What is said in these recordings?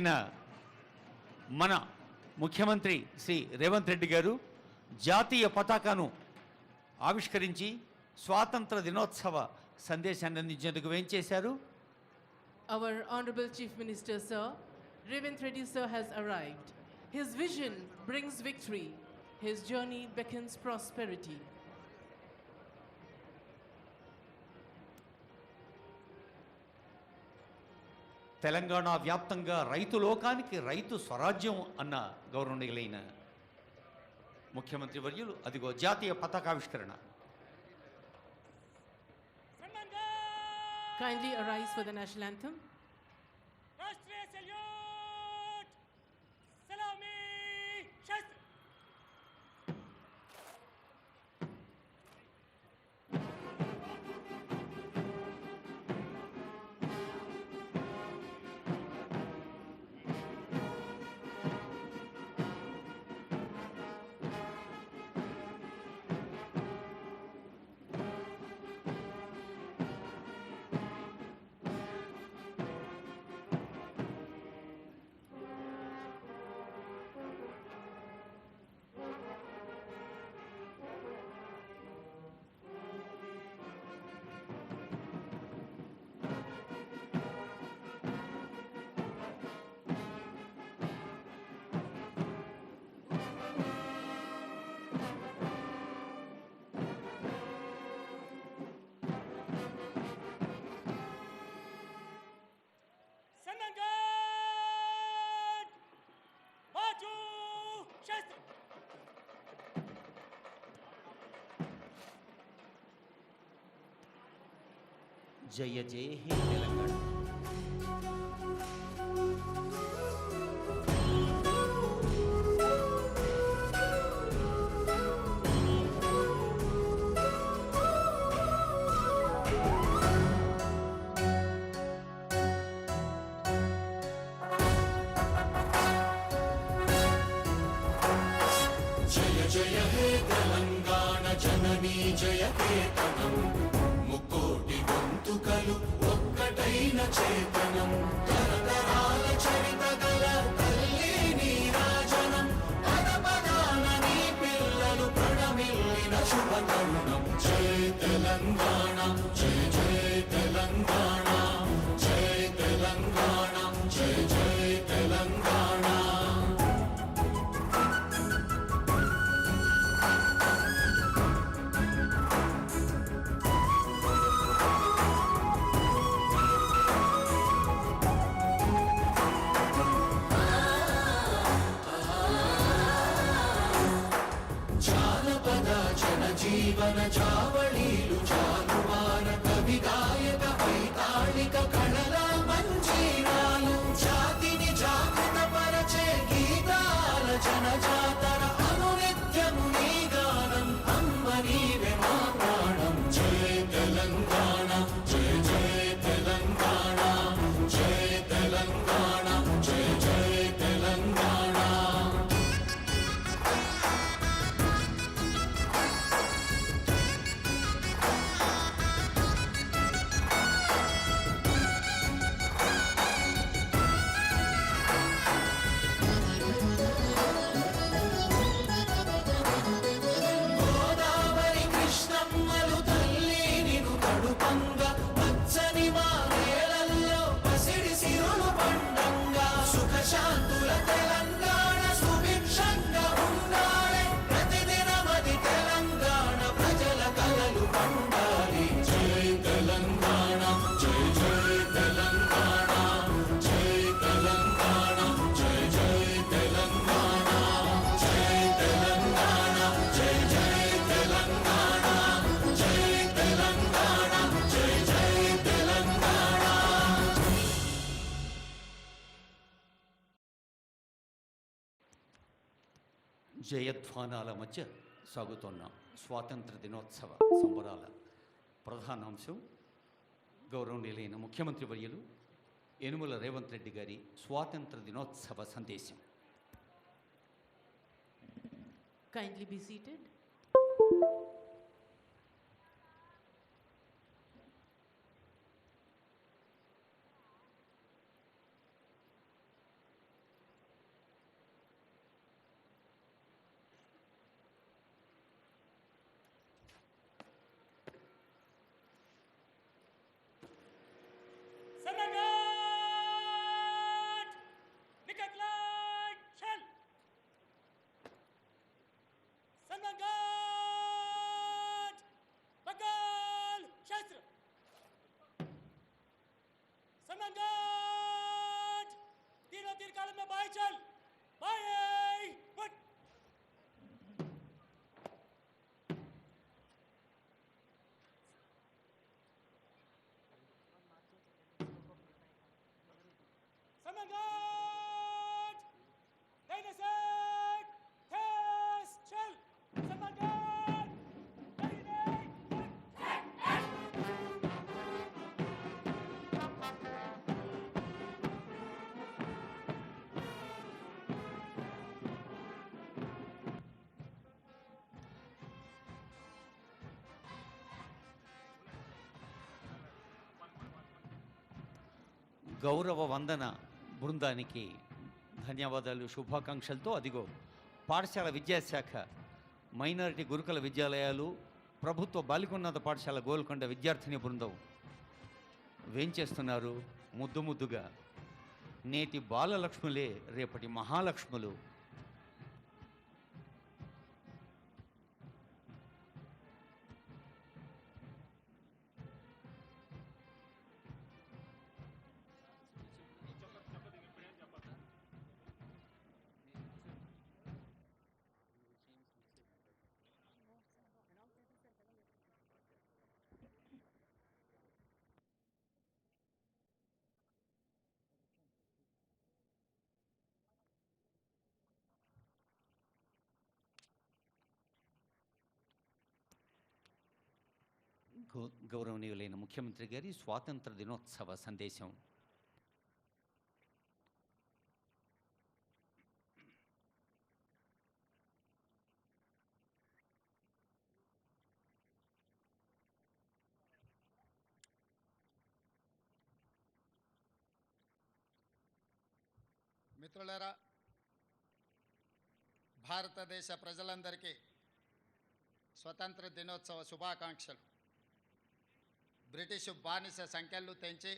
గౌరవనీయులైన మన ముఖ్యమంత్రి శ్రీ రేవంత్ రెడ్డి గారు జాతీయ పతాకాను ఆవిష్కరించి స్వాతంత్ర దినోత్సవ సందేశాన్ని అందించేందుకు వేంచేశారు. Our Honorable Chief Minister, Sir, Revanth Reddy Sir has arrived. His vision brings victory. His journey beckons prosperity. Telangana వ్యాప్తంగా రైతు లోకానికి రైతు స్వరాజ్యం అన్న గౌరవనీయులైన ముఖ్యమంత్రి వర్యులు అదిగో జాతీయ పతాకావిష్కరణ. Kindly arise for the national anthem. राष्ट्रीय सल्यूट सलामी शस्त्र. జయ జయ హే తెలంగాణ. జయ జయ హే తెలంగాణ జననీ జయ కేతనం ముకోటి గొంతుకలు ఒక్కటైన చేతనం తరతరాల చరిత గల తల్లి నీరాజనం పద పదాన నీ పిల్లలు ప్రణమిల్లిన శుభతరుణం. జయ తెలంగాణ జయ జయ తెలంగాణ జయ తెలంగాణ జయ జయ తెలంగాణ. జీవన చావళీలు చాలువార కవి గాయక వైతాళిక కళల మంజీరాలు జాతిని జాగృత పరచే గీతాల జనజాతర అనునిత్యము నీ గానం అమ్మ నీవే మా ప్రాణం. జయ తెలంగాణ జయ జయ తెలంగాణ జయ తెలంగాణ జయ జయ తెలంగాణ. జయధ్వానాల మధ్య సాగుతున్న స్వాతంత్ర దినోత్సవ సంబరాల ప్రధానాంశం గౌరవనీయులైన ముఖ్యమంత్రి వర్యులు యనుమల రేవంత్ రెడ్డి గారి స్వాతంత్ర దినోత్సవ సందేశం. Kindly be seated. तेरी कॉलम में बाएं चल, बाएं फुट। सम्राट, दाहिने साइड, फेस चल, सम्राट, दाहिने फुट। గౌరవ వందన బృందానికి ధన్యవాదాలు, శుభాకాంక్షలతో అదిగో పాఠశాల విద్యాశాఖ, మైనారిటీ గురుకుల విద్యాలయాలు, ప్రభుత్వ బాలికోన్నత పాఠశాల గోల్కొండ విద్యార్థిని బృందం వేంచేస్తున్నారు ముద్దు ముద్దుగా. నేటి బాలలక్ష్ములే రేపటి మహాలక్ష్ములు. గౌరవనీయులైన ముఖ్యమంత్రి గారి స్వాతంత్ర దినోత్సవ సందేశం. మిత్రులారా, భారతదేశ ప్రజలందరికీ స్వతంత్ర దినోత్సవ శుభాకాంక్షలు. బ్రిటిషు బానిస సంఖ్యలు తెంచి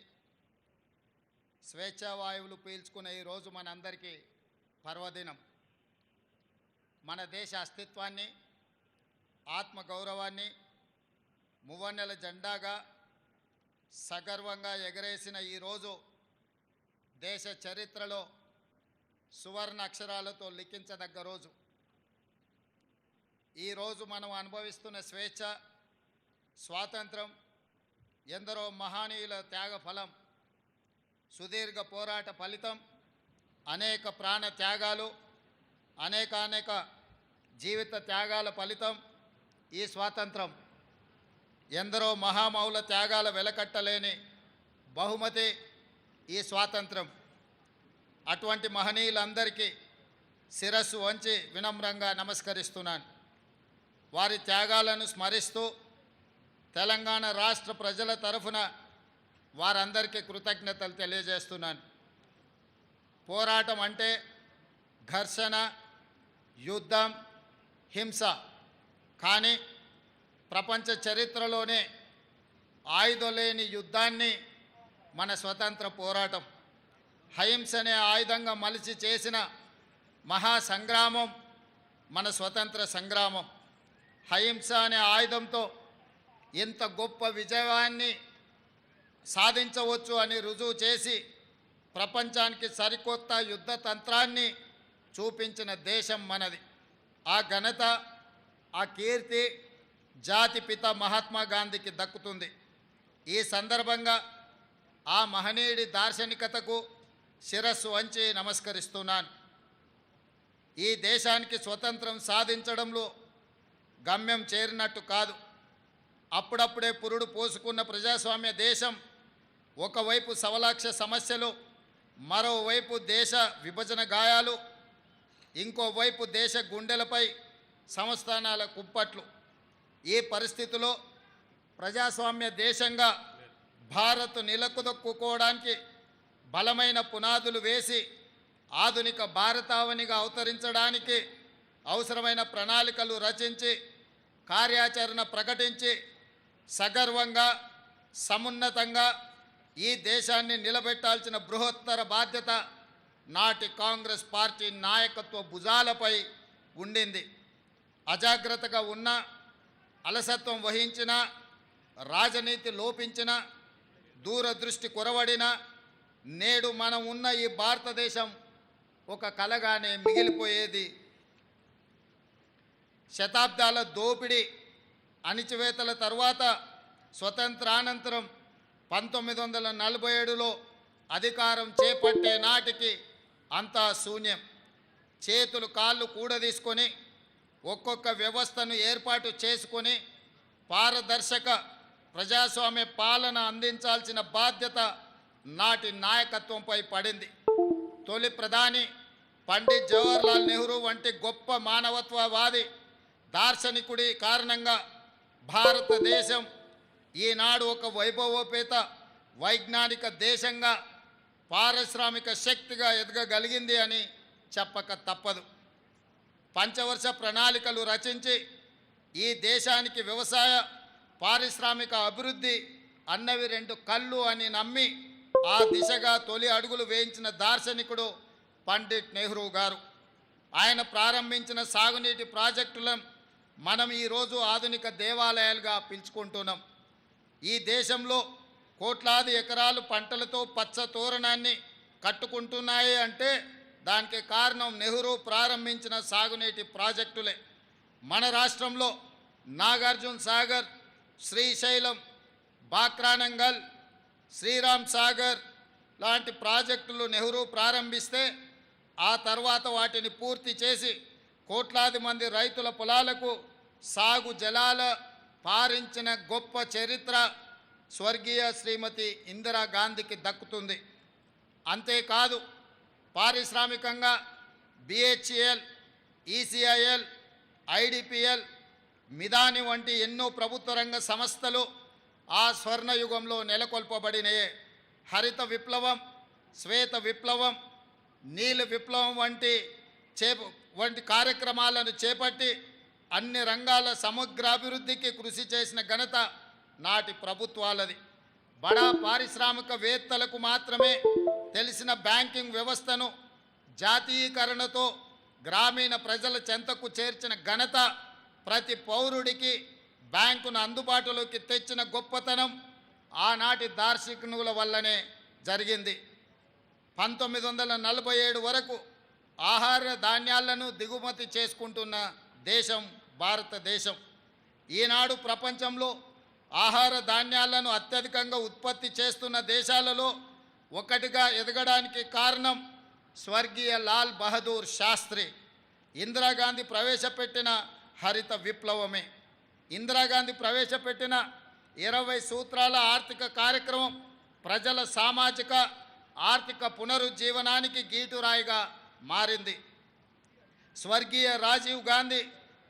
స్వేచ్ఛావాయువులు పీల్చుకునే ఈరోజు మనందరికీ పర్వదినం. మన దేశ అస్తిత్వాన్ని, ఆత్మగౌరవాన్ని మువ్వన్నెల జెండాగా సగర్వంగా ఎగరేసిన ఈరోజు దేశ చరిత్రలో సువర్ణ అక్షరాలతో లిఖించదగ్గ రోజు. ఈరోజు మనం అనుభవిస్తున్న స్వేచ్ఛ, స్వాతంత్రం ఎందరో మహనీయుల త్యాగ ఫలం, సుదీర్ఘ పోరాట ఫలితం, అనేక ప్రాణ త్యాగాలు, అనేక జీవిత త్యాగాల ఫలితం ఈ స్వాతంత్రం. ఎందరో మహామౌల త్యాగాల వెలకట్టలేని బహుమతి ఈ స్వాతంత్రం. అటువంటి మహనీయులందరికీ శిరస్సు వంచి వినమ్రంగా నమస్కరిస్తున్నాను. వారి త్యాగాలను స్మరిస్తూ తెలంగాణ రాష్ట్ర ప్రజల తరఫున వారందరికీ కృతజ్ఞతలు తెలియజేస్తున్నాను. పోరాటం అంటే ఘర్షణ, యుద్ధం, హింస. కానీ ప్రపంచ చరిత్రలోనే ఆయుధం లేని యుద్ధాన్ని మన స్వతంత్ర పోరాటం, అహింసనే ఆయుధంగా మలిచి చేసిన మహాసంగ్రామం మన స్వతంత్ర సంగ్రామం. అహింస అనే ఆయుధంతో ఎంత గొప్ప విజయాన్ని సాధించవచ్చు అని రుజువు చేసి ప్రపంచానికి సరికొత్త యుద్ధ తంత్రాన్ని చూపించిన దేశం మనది. ఆ ఘనత, ఆ కీర్తి జాతిపిత మహాత్మా గాంధీకి దక్కుతుంది. ఈ సందర్భంగా ఆ మహనీయుడి దార్శనికతకు శిరస్సు వంచి నమస్కరిస్తున్నాను. ఈ దేశానికి స్వతంత్రం సాధించడంలో గమ్యం చేరినట్టు కాదు. అప్పుడప్పుడే పురుడు పోసుకున్న ప్రజాస్వామ్య దేశం ఒకవైపు సవలాక్ష సమస్యలు, మరోవైపు దేశ విభజన గాయాలు, ఇంకోవైపు దేశ గుండెలపై సంస్థానాల కుప్పట్లు. ఈ పరిస్థితిలో ప్రజాస్వామ్య దేశంగా భారత్ నిలకుదొక్కుకోవడానికి బలమైన పునాదులు వేసి ఆధునిక భారతావనిగా అవతరించడానికి అవసరమైన ప్రణాళికలు రచించి కార్యాచరణ ప్రకటించి సగర్వంగా, సమున్నతంగా ఈ దేశాన్ని నిలబెట్టాల్సిన బృహత్తర బాధ్యత నాటి కాంగ్రెస్ పార్టీ నాయకత్వ భుజాలపై ఉండింది. అజాగ్రత్తగా ఉన్న, అలసత్వం వహించిన, రాజనీతి లోపించిన, దూరదృష్టి కొరవడిన నేడు మనం ఉన్న ఈ భారతదేశం ఒక కలగానే మిగిలిపోయేది. శతాబ్దాల దోపిడీ అణిచివేతల తర్వాత స్వతంత్రానంతరం 1947లో అధికారం చేపట్టే నాటికి అంతా శూన్యం. చేతులు కాళ్ళు కూడదీసుకొని ఒక్కొక్క వ్యవస్థను ఏర్పాటు చేసుకొని పారదర్శక ప్రజాస్వామ్య పాలన అందించాల్సిన బాధ్యత నాటి నాయకత్వంపై పడింది. తొలి ప్రధాని పండిత్ జవహర్లాల్ నెహ్రూ వంటి గొప్ప మానవత్వవాది దార్శనికుడి కారణంగా భారతదేశం ఈనాడు ఒక వైభవోపేత వైజ్ఞానిక దేశంగా పారిశ్రామిక శక్తిగా ఎదగగలిగింది అని చెప్పక తప్పదు. పంచవర్ష ప్రణాళికలు రచించి ఈ దేశానికి వ్యవసాయ పారిశ్రామిక అభివృద్ధి అన్నవి రెండు కళ్ళు అని నమ్మి ఆ దిశగా తొలి అడుగులు వేయించిన దార్శనికుడు పండిట్ నెహ్రూ గారు. ఆయన ప్రారంభించిన సాగునీటి ప్రాజెక్టులను మనం ఈరోజు ఆధునిక దేవాలయాలుగా పిలుచుకుంటున్నాం. ఈ దేశంలో కోట్లాది ఎకరాలు పంటలతో పచ్చ తోరణాన్ని కట్టుకుంటున్నాయి అంటే దానికి కారణం నెహ్రూ ప్రారంభించిన సాగునీటి ప్రాజెక్టులే. మన రాష్ట్రంలో నాగార్జున సాగర్, శ్రీశైలం, బాక్రానంగల్, శ్రీరామ్ సాగర్ లాంటి ప్రాజెక్టులు నెహ్రూ ప్రారంభిస్తే ఆ తర్వాత వాటిని పూర్తి చేసి కోట్లాది మంది రైతుల పొలాలకు సాగు జలాల పారించిన గొప్ప చరిత్ర స్వర్గీయ శ్రీమతి ఇందిరాగాంధీకి దక్కుతుంది. అంతేకాదు పారిశ్రామికంగా బిహెచ్ఎల్, ఈసీఐఎల్, ఐడిపిఎల్, మిదాని వంటి ఎన్నో ప్రభుత్వ రంగ సంస్థలు ఆ స్వర్ణయుగంలో నెలకొల్పబడినయే. హరిత విప్లవం, శ్వేత విప్లవం, నీల విప్లవం వంటి కార్యక్రమాలను చేపట్టి అన్ని రంగాల సమగ్రాభివృద్ధికి కృషి చేసిన ఘనత నాటి ప్రభుత్వాలది. బడా పారిశ్రామికవేత్తలకు మాత్రమే తెలిసిన బ్యాంకింగ్ వ్యవస్థను జాతీయీకరణతో గ్రామీణ ప్రజల చెంతకు చేర్చిన ఘనత, ప్రతి పౌరుడికి బ్యాంకును అందుబాటులోకి తెచ్చిన గొప్పతనం ఆనాటి దార్శనికుల వల్లనే జరిగింది. 1947 వరకు ఆహార ధాన్యాలను దిగుమతి చేసుకుంటున్న దేశం భారతదేశం. ఈనాడు ప్రపంచంలో ఆహార ధాన్యాలను అత్యధికంగా ఉత్పత్తి చేస్తున్న దేశాలలో ఒకటిగా ఎదగడానికి కారణం స్వర్గీయ లాల్ బహదూర్ శాస్త్రి, ఇందిరాగాంధీ ప్రవేశపెట్టిన హరిత విప్లవమే. ఇందిరాగాంధీ ప్రవేశపెట్టిన 20 సూత్రాల ఆర్థిక కార్యక్రమం ప్రజల సామాజిక ఆర్థిక పునరుజ్జీవనానికి గీటురాయిగా మారింది. స్వర్గీయ రాజీవ్ గాంధీ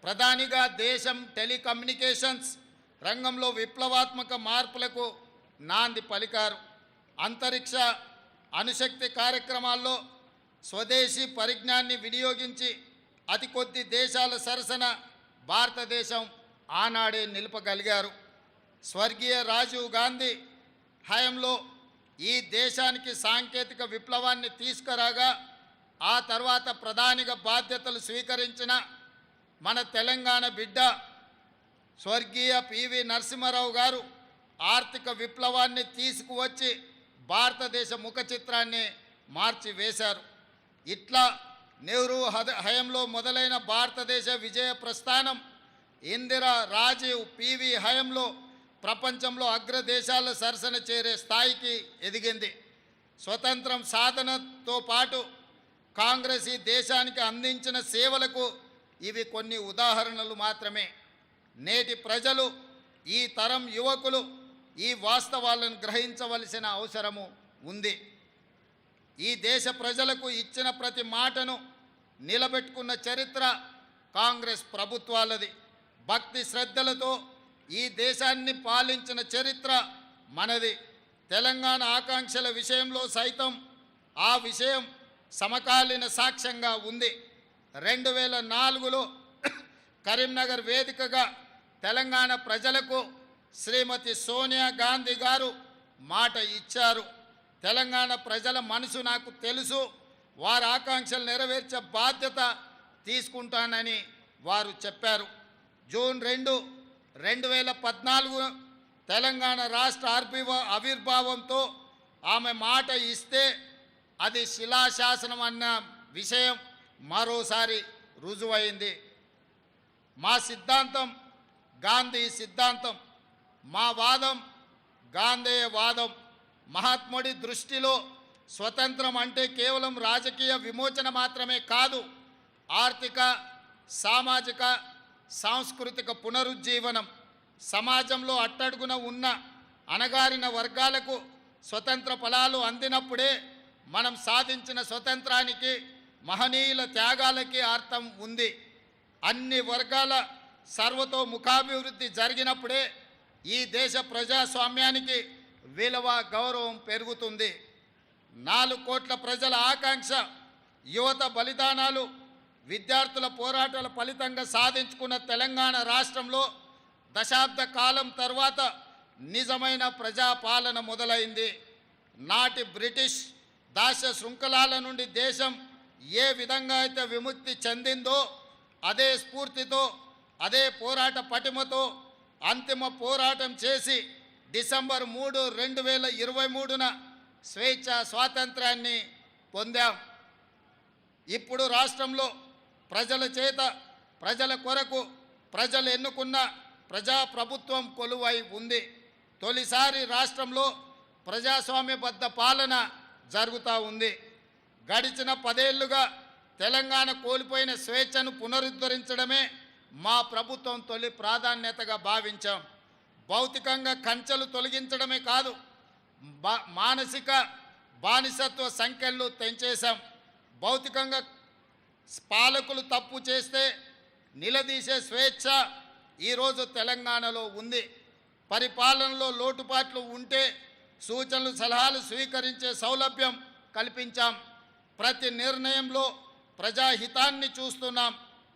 ప్రధానిగా దేశం టెలికమ్యూనికేషన్స్ రంగంలో విప్లవాత్మక మార్పులకు నాంది పలికారు. అంతరిక్ష అణుశక్తి కార్యక్రమాల్లో స్వదేశీ పరిజ్ఞాన్ని వినియోగించి అతి కొద్ది దేశాల సరసన భారతదేశం ఆనాడే నిలపగలిగారు. స్వర్గీయ రాజీవ్ గాంధీ హయాంలో ఈ దేశానికి సాంకేతిక విప్లవాన్ని తీసుకురాగా ఆ తర్వాత ప్రధానిగా బాధ్యతలు స్వీకరించిన మన తెలంగాణ బిడ్డ స్వర్గీయ పివి నరసింహారావు గారు ఆర్థిక విప్లవాన్ని తీసుకువచ్చి భారతదేశ ముఖ చిత్రాన్ని మార్చివేశారు. ఇట్లా నెహ్రూ హయంలో మొదలైన భారతదేశ విజయ ప్రస్థానం ఇందిరా, రాజీవ్, పివి హయంలో ప్రపంచంలో అగ్రదేశాల సరసన చేరే స్థాయికి ఎదిగింది. స్వతంత్రం సాధనతో పాటు కాంగ్రెస్ ఈ దేశానికి అందించిన సేవలకు ఇవి కొన్ని ఉదాహరణలు మాత్రమే. నేటి ప్రజలు, ఈ తరం యువకులు ఈ వాస్తవాలను గ్రహించవలసిన అవసరము ఉంది. ఈ దేశ ప్రజలకు ఇచ్చిన ప్రతి మాటను నిలబెట్టుకున్న చరిత్ర కాంగ్రెస్ ప్రభుత్వాలది. భక్తి శ్రద్ధలతో ఈ దేశాన్ని పాలించిన చరిత్ర మనది. తెలంగాణ ఆకాంక్షల విషయంలో సైతం ఆ విషయం సమకాలీన సాక్ష్యంగా ఉంది. 2004లో కరీంనగర్ వేదికగా తెలంగాణ ప్రజలకు శ్రీమతి సోనియా గాంధీ గారు మాట ఇచ్చారు. తెలంగాణ ప్రజల మనసు నాకు తెలుసు, వారి ఆకాంక్షలు నెరవేర్చే బాధ్యత తీసుకుంటానని వారు చెప్పారు. జూన్ 2, 2014 తెలంగాణ రాష్ట్ర ఆవిర్భావంతో ఆమె మాట ఇస్తే అది శిలాశాసనం అన్న విషయం మరోసారి రుజువైంది. మా సిద్ధాంతం గాంధీ సిద్ధాంతం, మా వాదం గాంధేయ వాదం. మహాత్ముడి దృష్టిలో స్వతంత్రం అంటే కేవలం రాజకీయ విమోచన మాత్రమే కాదు, ఆర్థిక, సామాజిక, సాంస్కృతిక పునరుజ్జీవనం. సమాజంలో అట్టడుగున ఉన్న అణగారిన వర్గాలకు స్వతంత్ర ఫలాలు అందినప్పుడే మనం సాధించిన స్వతంత్రానికి, మహనీయుల త్యాగాలకి అర్థం ఉంది. అన్ని వర్గాల సర్వతోముఖాభివృద్ధి జరిగినప్పుడే ఈ దేశ ప్రజాస్వామ్యానికి విలువ, గౌరవం పెరుగుతుంది. 4 కోట్ల ప్రజల ఆకాంక్ష, యువత బలిదానాలు, విద్యార్థుల పోరాటాల ఫలితంగా సాధించుకున్న తెలంగాణ రాష్ట్రంలో దశాబ్ద కాలం తర్వాత నిజమైన ప్రజాపాలన మొదలైంది. నాటి బ్రిటిష్ దాస్య శృంఖలాల నుండి దేశం ఏ విధంగా అయితే విముక్తి చెందిందో అదే స్ఫూర్తితో, అదే పోరాట పటిమతో అంతిమ పోరాటం చేసి డిసెంబర్ 3, 2023న స్వేచ్ఛ స్వాతంత్రాన్ని పొందాం. ఇప్పుడు రాష్ట్రంలో ప్రజల చేత, ప్రజల కొరకు, ప్రజలు ఎన్నుకున్న ప్రజాప్రభుత్వం కొలువై ఉంది. తొలిసారి రాష్ట్రంలో ప్రజాస్వామ్యబద్ధ పాలన జరుగుతూ ఉంది. గడిచిన 10 ఏళ్లుగా తెలంగాణ కోల్పోయిన స్వేచ్ఛను పునరుద్ధరించడమే మా ప్రభుత్వం తొలి ప్రాధాన్యతగా భావించాం. భౌతికంగా కంచెలు తొలగించడమే కాదు, మానసిక బానిసత్వ సంఖ్యలు తెంచేశాం. భౌతికంగా పాలకులు తప్పు చేస్తే నిలదీసే స్వేచ్ఛ ఈరోజు తెలంగాణలో ఉంది. పరిపాలనలో లోటుపాట్లు ఉంటే సూచనలు, సలహాలు స్వీకరించే సౌలభ్యం కల్పించాం. ప్రతి నిర్ణయంలో ప్రజాహితాన్ని చూస్తున్నాం.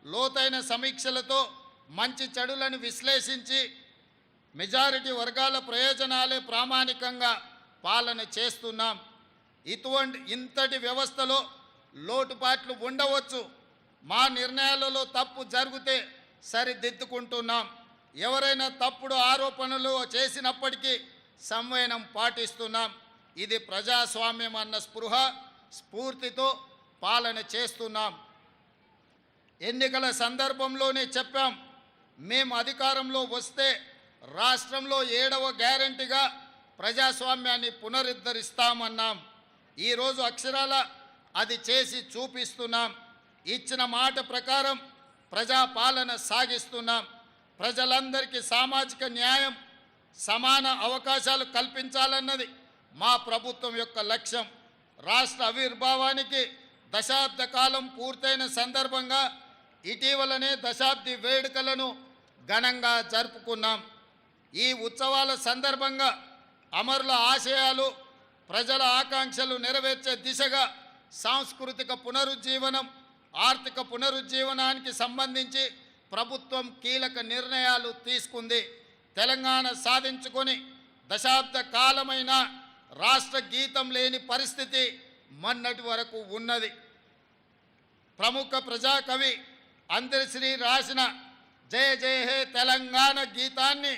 లోతైన సమీక్షలతో మంచి చెడులను విశ్లేషించి మెజారిటీ వర్గాల ప్రయోజనాలే ప్రామాణికంగా పాలన చేస్తున్నాం. ఇంతటి వ్యవస్థలో లోటుపాట్లు ఉండవచ్చు. మా నిర్ణయాలలో తప్పు జరిగితే సరిదిద్దుకుంటున్నాం. ఎవరైనా తప్పుడు ఆరోపణలు చేసినప్పటికీ సంవయనం పాటిస్తున్నాం. ఇది ప్రజాస్వామ్యం అన్న స్ఫూర్తితో పాలన చేస్తున్నాం. ఎన్నికల సందర్భంలోనే చెప్పాం, మేము అధికారంలో వస్తే రాష్ట్రంలో 7వ గ్యారంటీగా ప్రజాస్వామ్యాన్ని పునరుద్ధరిస్తామన్నాం. ఈరోజు అక్షరాల అది చేసి చూపిస్తున్నాం. ఇచ్చిన మాట ప్రకారం ప్రజాపాలన సాగిస్తున్నాం. ప్రజలందరికీ సామాజిక న్యాయం, సమాన అవకాశాలు కల్పించాలన్నది మా ప్రభుత్వం యొక్క లక్ష్యం. రాష్ట్ర ఆవిర్భావానికి దశాబ్ద కాలం పూర్తయిన సందర్భంగా ఇటీవలనే దశాబ్ది వేడుకలను ఘనంగా జరుపుకున్నాం. ఈ ఉత్సవాల సందర్భంగా అమరుల ఆశయాలు, ప్రజల ఆకాంక్షలు నెరవేర్చే దిశగా సాంస్కృతిక పునరుజ్జీవనం, ఆర్థిక పునరుజ్జీవనానికి సంబంధించి ప్రభుత్వం కీలక నిర్ణయాలు తీసుకుంది. తెలంగాణ సాధించుకొని దశాబ్ద కాలమైన రాష్ట్ర గీతం లేని పరిస్థితి మొన్నటి వరకు ఉన్నది. ప్రముఖ ప్రజాకవి అందరిశ్రీ రాసిన జయ జయ హే తెలంగాణ గీతాన్ని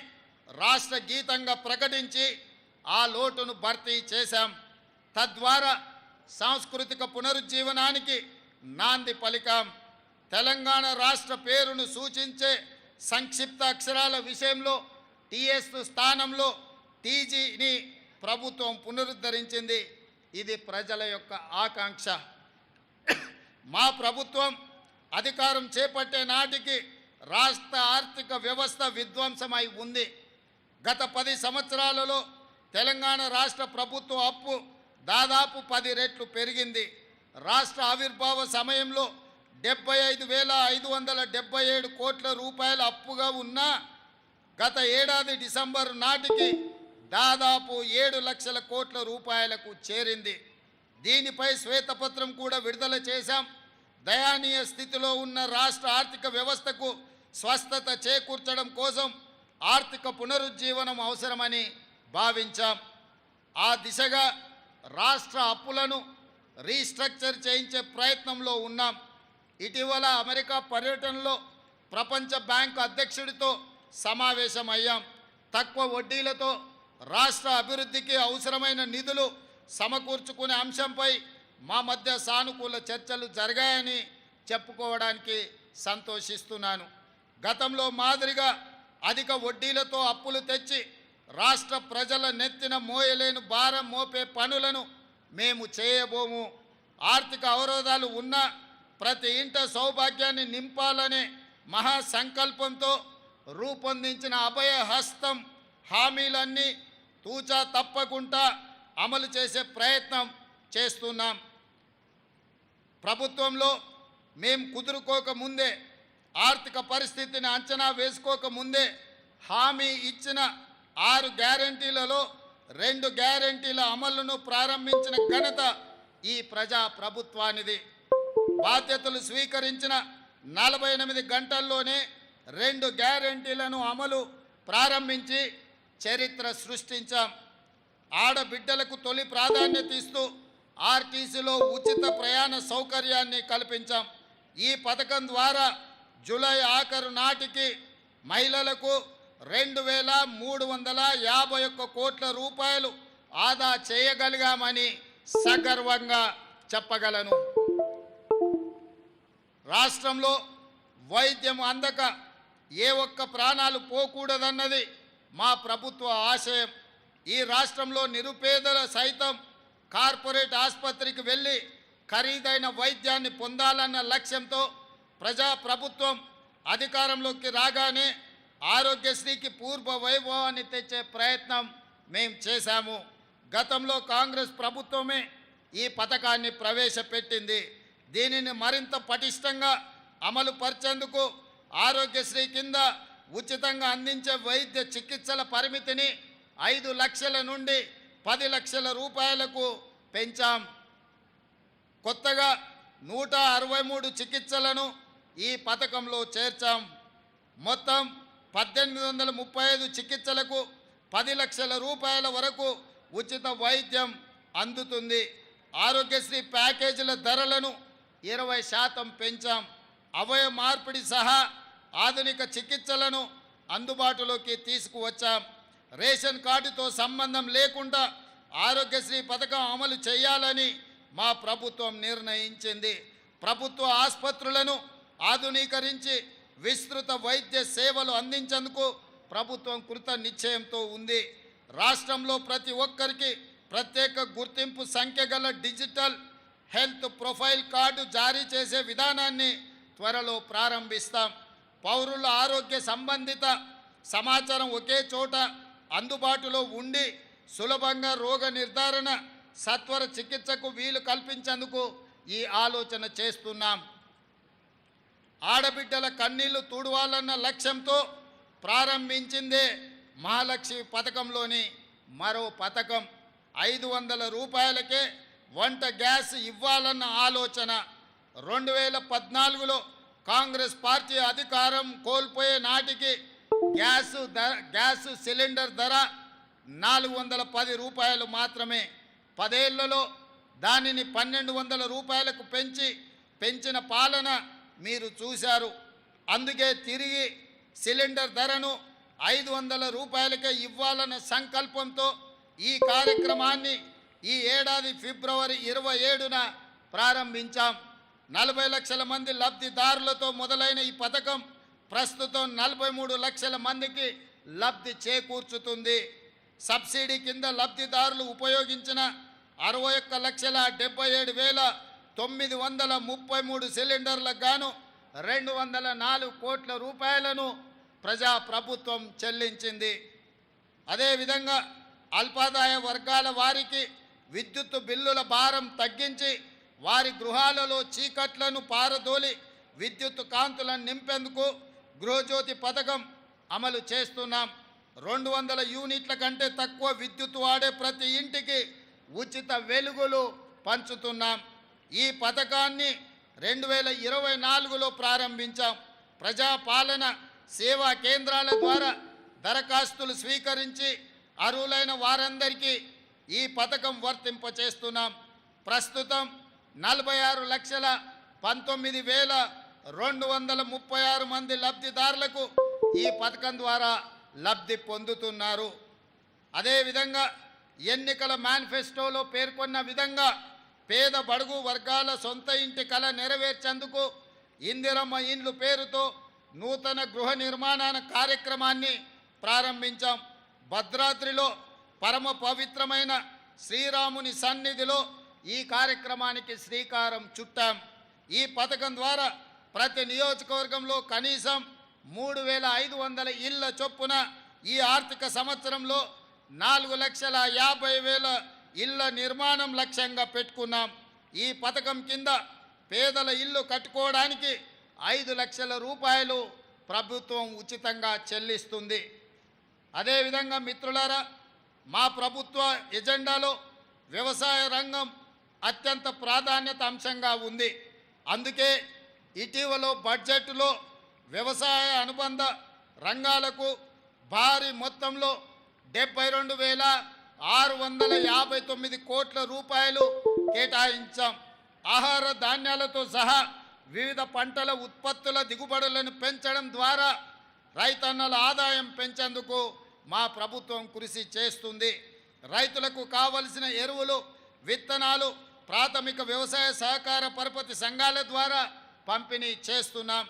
రాష్ట్ర గీతంగా ప్రకటించి ఆ లోటును భర్తీ చేశాం. తద్వారా సాంస్కృతిక పునరుజ్జీవనానికి నాంది పలికాం. తెలంగాణ రాష్ట్ర పేరును సూచించే సంక్షిప్త అక్షరాల విషయంలో టీఎస్ స్థానంలో టీజీని ప్రభుత్వం పునరుద్ధరించింది. ఇది ప్రజల యొక్క ఆకాంక్ష. మా ప్రభుత్వం అధికారం చేపట్టే నాటికి రాష్ట్ర ఆర్థిక వ్యవస్థ విధ్వంసమై ఉంది. గత 10 సంవత్సరాలలో తెలంగాణ రాష్ట్ర ప్రభుత్వ అప్పు దాదాపు 10 రెట్లు పెరిగింది. రాష్ట్ర ఆవిర్భావ సమయంలో 75,577 కోట్ల రూపాయల అప్పుగా ఉన్న గత ఏడాది డిసెంబర్ నాటికి దాదాపు 7 లక్షల కోట్ల రూపాయలకు చేరింది. దీనిపై శ్వేతపత్రం కూడా విడుదల చేశాం. దయానీయ స్థితిలో ఉన్న రాష్ట్ర ఆర్థిక వ్యవస్థకు స్వస్థత చేకూర్చడం కోసం ఆర్థిక పునరుజ్జీవనం అవసరమని భావించాం. ఆ దిశగా రాష్ట్ర అప్పులను రీస్ట్రక్చర్ చేయించే ప్రయత్నంలో ఉన్నాం. ఇటీవల అమెరికా పర్యటనలో ప్రపంచ బ్యాంకు అధ్యక్షుడితో సమావేశమయ్యాం. తక్కువ వడ్డీలతో రాష్ట్ర అభివృద్ధికి అవసరమైన నిధులు సమకూర్చుకునే అంశంపై మా మధ్య సానుకూల చర్చలు జరిగాయని చెప్పుకోవడానికి సంతోషిస్తున్నాను. గతంలో మాదిరిగా అధిక వడ్డీలతో అప్పులు తెచ్చి రాష్ట్ర ప్రజల నెత్తిన మోయలేని భారం మోపే పనులను మేము చేయబోము. ఆర్థిక అవరోధాలు ఉన్నా ప్రతి ఇంట సౌభాగ్యాన్ని నింపాలనే మహాసంకల్పంతో రూపొందించిన అభయ హస్తం హామీలన్నీ తూచా తప్పకుండా అమలు చేసే ప్రయత్నం చేస్తున్నాం. ప్రభుత్వంలో మేము కుదురుకోక ముందే, ఆర్థిక పరిస్థితిని అంచనా వేసుకోక ముందే హామీ ఇచ్చిన 6 గ్యారెంటీలలో 2 గ్యారెంటీల అమలును ప్రారంభించిన ఘనత ఈ ప్రజా ప్రభుత్వానిది. బాధ్యతలు స్వీకరించిన 48 గంటల్లోనే 2 గ్యారెంటీలను అమలు ప్రారంభించి చరిత్ర సృష్టించాం. ఆడబిడ్డలకు తొలి ప్రాధాన్యత ఇస్తూ ఆర్టీసీలో ఉచిత ప్రయాణ సౌకర్యాన్ని కల్పించాం. ఈ పథకం ద్వారా జూలై ఆఖరు నాటికి మహిళలకు 2,351 కోట్ల రూపాయలు ఆదా చేయగలిగామని సగర్వంగా చెప్పగలను. రాష్ట్రంలో వైద్యం అందక ఏ ఒక్క ప్రాణాలు పోకూడదన్నది మా ప్రభుత్వ ఆశయం. ఈ రాష్ట్రంలో నిరుపేదల సైతం కార్పొరేట్ ఆసుపత్రికి వెళ్ళి ఖరీదైన వైద్యాన్ని పొందాలన్న లక్ష్యంతో ప్రజా ప్రభుత్వం అధికారంలోకి రాగానే ఆరోగ్యశ్రీకి పూర్వ వైభవాన్ని తెచ్చే ప్రయత్నం మేము చేశాము. గతంలో కాంగ్రెస్ ప్రభుత్వమే ఈ పథకాన్ని ప్రవేశపెట్టింది. దీనిని మరింత పటిష్టంగా అమలు పరిచేందుకు ఆరోగ్యశ్రీ కింద ఉచితంగా అందించే వైద్య చికిత్సల పరిమితిని 5 లక్షల నుండి 10 లక్షల రూపాయలకు పెంచాం. కొత్తగా 163 చికిత్సలను ఈ పథకంలో చేర్చాం. మొత్తం 1835 చికిత్సలకు 10 లక్షల రూపాయల వరకు ఉచిత వైద్యం అందుతుంది. ఆరోగ్యశ్రీ ప్యాకేజీల ధరలను 20% పెంచాం. అవయవ మార్పిడి సహా ఆధునిక చికిత్సలను అందుబాటులోకి తీసుకువచ్చాం. రేషన్ కార్డుతో సంబంధం లేకుండా ఆరోగ్యశ్రీ పథకం అమలు చేయాలని మా ప్రభుత్వం నిర్ణయించింది. ప్రభుత్వ ఆసుపత్రులను ఆధునీకరించి విస్తృత వైద్య సేవలు అందించేందుకు ప్రభుత్వం కృత నిశ్చయంతో ఉంది. రాష్ట్రంలో ప్రతి ఒక్కరికి ప్రత్యేక గుర్తింపు సంఖ్య గల డిజిటల్ హెల్త్ ప్రొఫైల్ కార్డు జారీ చేసే విధానాన్ని త్వరలో ప్రారంభిస్తాం. పౌరుల ఆరోగ్య సంబంధిత సమాచారం ఒకే చోట అందుబాటులో ఉండి సులభంగా రోగ నిర్ధారణ, సత్వర చికిత్సకు వీలు కల్పించేందుకు ఈ ఆలోచన చేస్తున్నాం. ఆడబిడ్డల కన్నీళ్లు తుడవాలన్న లక్ష్యంతో ప్రారంభించిందే మహాలక్ష్మి పథకంలోని మరో పథకం. 500 రూపాయలకే వంట గ్యాస్ ఇవ్వాలన్న ఆలోచన. 2014లో కాంగ్రెస్ పార్టీ అధికారం కోల్పోయే నాటికి గ్యాస్ సిలిండర్ ధర 410 రూపాయలు మాత్రమే. 10 ఏళ్లలో దానిని 1200 రూపాయలకు పెంచిన పాలన మీరు చూశారు. అందుకే తిరిగి సిలిండర్ ధరను 500 రూపాయలకే ఇవ్వాలన్న సంకల్పంతో ఈ కార్యక్రమాన్ని ఈ ఏడాది ఫిబ్రవరి 27న ప్రారంభించాం. 40 లక్షల మంది లబ్ధిదారులతో మొదలైన ఈ పథకం ప్రస్తుతం 43 లక్షల మందికి లబ్ధి చేకూర్చుతుంది. సబ్సిడీ కింద లబ్ధిదారులు ఉపయోగించిన 61,77,933 సిలిండర్లకు గాను 204 కోట్ల రూపాయలను ప్రజా ప్రభుత్వం చెల్లించింది. అదేవిధంగా అల్పాదాయ వర్గాల వారికి విద్యుత్ బిల్లుల భారం తగ్గించి వారి గృహాలలో చీకట్లను పారదోలి విద్యుత్ కాంతులను నింపేందుకు గృహజ్యోతి పథకం అమలు చేస్తున్నాం. 200 యూనిట్ల కంటే తక్కువ విద్యుత్ వాడే ప్రతి ఇంటికి ఉచిత వెలుగులు పంచుతున్నాం. ఈ పథకాన్ని 2024లో ప్రారంభించాం. ప్రజాపాలన సేవా కేంద్రాల ద్వారా దరఖాస్తులు స్వీకరించి అర్హులైన వారందరికీ ఈ పథకం వర్తింపచేస్తున్నాం. ప్రస్తుతం 46,19,236 మంది లబ్ధిదారులకు ఈ పథకం ద్వారా లబ్ధి పొందుతున్నారు. అదేవిధంగా ఎన్నికల మేనిఫెస్టోలో పేర్కొన్న విధంగా పేద బడుగు వర్గాల సొంత ఇంటి కల నెరవేర్చేందుకు ఇందిరమ్మ ఇండ్లు పేరుతో నూతన గృహ నిర్మాణ కార్యక్రమాన్ని ప్రారంభించాం. భద్రాద్రిలో పరమ పవిత్రమైన శ్రీరాముని సన్నిధిలో ఈ కార్యక్రమానికి శ్రీకారం చుట్టాం. ఈ పథకం ద్వారా ప్రతి నియోజకవర్గంలో కనీసం 3,500 ఇళ్ల చొప్పున ఈ ఆర్థిక సంవత్సరంలో 4,50,000 ఇళ్ల నిర్మాణం లక్ష్యంగా పెట్టుకున్నాం. ఈ పథకం కింద పేదల ఇల్లు కట్టుకోవడానికి 5 లక్షల రూపాయలు ప్రభుత్వం ఉచితంగా చెల్లిస్తుంది. అదేవిధంగా మిత్రులారా, మా ప్రభుత్వ ఎజెండాలో వ్యవసాయ రంగం అత్యంత ప్రాధాన్యత అంశంగా ఉంది. అందుకే ఇటీవల బడ్జెట్లో వ్యవసాయ అనుబంధ రంగాలకు భారీ మొత్తంలో 72,659 కోట్ల రూపాయలు కేటాయించాం. ఆహార ధాన్యాలతో సహా వివిధ పంటల ఉత్పత్తుల దిగుబడులను పెంచడం ద్వారా రైతన్నల ఆదాయం పెంచేందుకు మా ప్రభుత్వం కృషి చేస్తుంది. రైతులకు కావలసిన ఎరువులు, విత్తనాలు ప్రాథమిక వ్యవసాయ సహకార పరపతి సంఘాల ద్వారా పంపిణీ చేస్తున్నాం.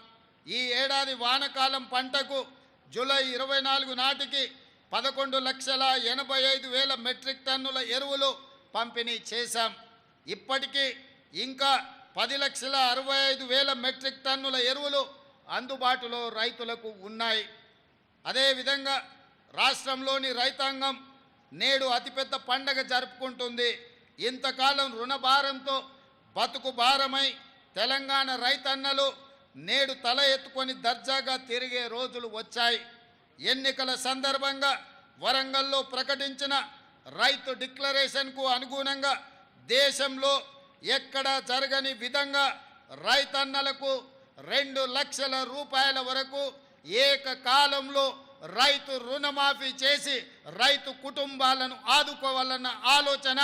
ఈ ఏడాది వానాకాలం పంటకు జూలై 24 నాటికి 11,85,000 మెట్రిక్ టన్నుల ఎరువులు పంపిణీ చేశాం. ఇప్పటికీ ఇంకా 10,65,000 మెట్రిక్ టన్నుల ఎరువులు అందుబాటులో రైతులకు ఉన్నాయి. అదేవిధంగా రాష్ట్రంలోని రైతాంగం నేడు అతిపెద్ద పండగ జరుపుకుంటుంది. ఇంతకాలం రుణభారంతో బతుకు భారమై తెలంగాణ రైతన్నలు నేడు తల ఎత్తుకొని దర్జాగా తిరిగే రోజులు వచ్చాయి. ఎన్నికల సందర్భంగా వరంగల్లో ప్రకటించిన రైతు డిక్లరేషన్కు అనుగుణంగా దేశంలో ఎక్కడా జరగని విధంగా రైతన్నలకు 2 లక్షల రూపాయల వరకు ఏకకాలంలో రైతు రుణమాఫీ చేసి రైతు కుటుంబాలను ఆదుకోవాలన్న ఆలోచన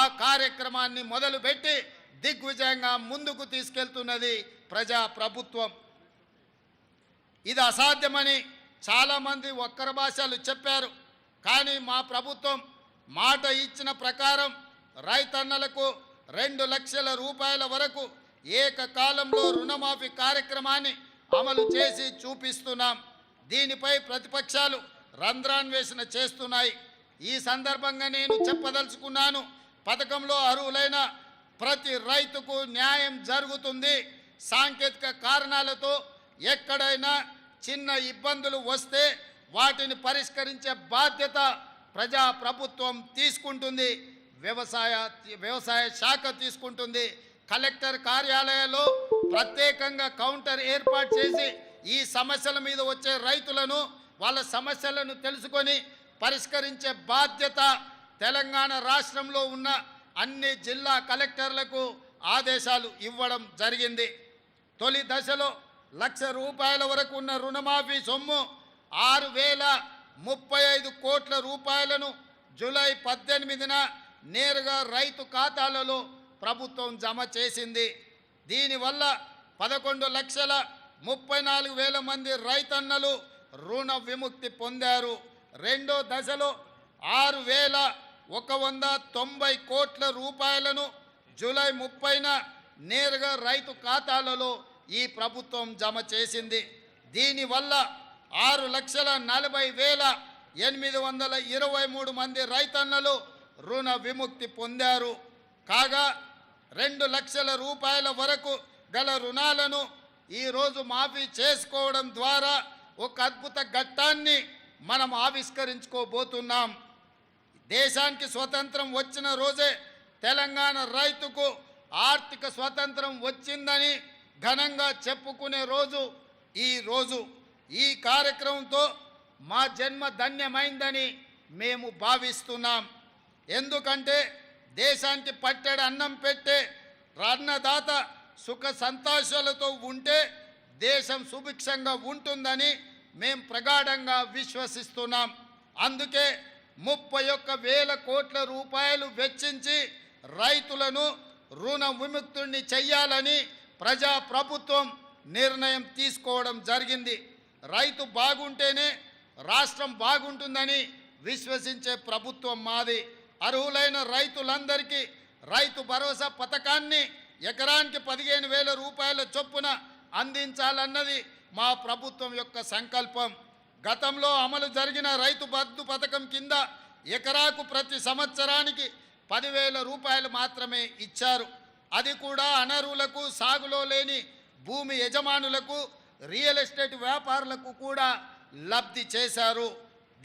ఆ కార్యక్రమాన్ని మొదలుపెట్టి దిగ్విజయంగా ముందుకు తీసుకెళ్తున్నది ప్రజా ప్రభుత్వం. ఇది అసాధ్యమని చాలామంది వక్ర భాషలు చెప్పారు. కానీ మా ప్రభుత్వం మాట ఇచ్చిన ప్రకారం రైతన్నలకు 2 లక్షల రూపాయల వరకు ఏకకాలంలో రుణమాఫీ కార్యక్రమాన్ని అమలు చేసి చూపిస్తున్నాం. దీనిపై ప్రతిపక్షాలు రంధ్రాన్వేషణ చేస్తున్నాయి. ఈ సందర్భంగా నేను చెప్పదలుచుకున్నాను, పథకంలో అర్హులైన ప్రతి రైతుకు న్యాయం జరుగుతుంది. సాంకేతిక కారణాలతో ఎక్కడైనా చిన్న ఇబ్బందులు వస్తే వాటిని పరిష్కరించే బాధ్యత ప్రజా ప్రభుత్వం తీసుకుంటుంది, వ్యవసాయ శాఖ తీసుకుంటుంది. కలెక్టర్ కార్యాలయాల్లో ప్రత్యేకంగా కౌంటర్ ఏర్పాటు చేసి ఈ సమస్యల మీద వచ్చే రైతులను వాళ్ళ సమస్యలను తెలుసుకొని పరిష్కరించే బాధ్యత తెలంగాణ రాష్ట్రంలో ఉన్న అన్ని జిల్లా కలెక్టర్లకు ఆదేశాలు ఇవ్వడం జరిగింది. తొలి దశలో 1,00,000 రూపాయల వరకు ఉన్న రుణమాఫీ సొమ్ము 6,035 కోట్ల రూపాయలను జూలై 18న నేరుగా రైతు ఖాతాలలో ప్రభుత్వం జమ చేసింది. దీనివల్ల 11,34,000 మంది రైతన్నలు రుణ విముక్తి పొందారు. రెండో దశలో 6,190 కోట్ల రూపాయలను జూలై 30న నేరుగా రైతు ఖాతాలలో ఈ ప్రభుత్వం జమ చేసింది. దీనివల్ల 6,40,823 మంది రైతన్నలు రుణ విముక్తి పొందారు. కాగా 2 లక్షల రూపాయల వరకు గల రుణాలను ఈరోజు మాఫీ చేసుకోవడం ద్వారా ఒక అద్భుత ఘట్టాన్ని మనం ఆవిష్కరించుకోబోతున్నాం. దేశానికి స్వతంత్రం వచ్చిన రోజే తెలంగాణ రైతుకు ఆర్థిక స్వతంత్రం వచ్చిందని ఘనంగా చెప్పుకునే రోజు ఈ రోజు. ఈ కార్యక్రమంతో మా జన్మ ధన్యమైందని మేము భావిస్తున్నాం. ఎందుకంటే దేశానికి పట్టెడు అన్నం పెట్టే అన్నదాత సుఖ సంతోషాలతో ఉంటే దేశం సుభిక్షంగా ఉంటుందని మేము ప్రగాఢంగా విశ్వసిస్తున్నాం. అందుకే 31,000 కోట్ల రూపాయలు వెచ్చించి రైతులను రుణ విముక్తుల్ని చెయ్యాలని ప్రజా ప్రభుత్వం నిర్ణయం తీసుకోవడం జరిగింది. రైతు బాగుంటేనే రాష్ట్రం బాగుంటుందని విశ్వసించే ప్రభుత్వం మాది. అర్హులైన రైతులందరికీ రైతు భరోసా పథకాన్ని ఎకరానికి 15,000 రూపాయల చొప్పున అందించాలన్నది మా ప్రభుత్వం యొక్క సంకల్పం. గతంలో అమలు జరిగిన రైతు బంధు పథకం కింద ఎకరాకు ప్రతి సంవత్సరానికి 10,000 రూపాయలు మాత్రమే ఇచ్చారు. అది కూడా అనర్హులకు, సాగులో లేని భూమి యజమానులకు, రియల్ ఎస్టేట్ వ్యాపారులకు కూడా లబ్ధి చేశారు.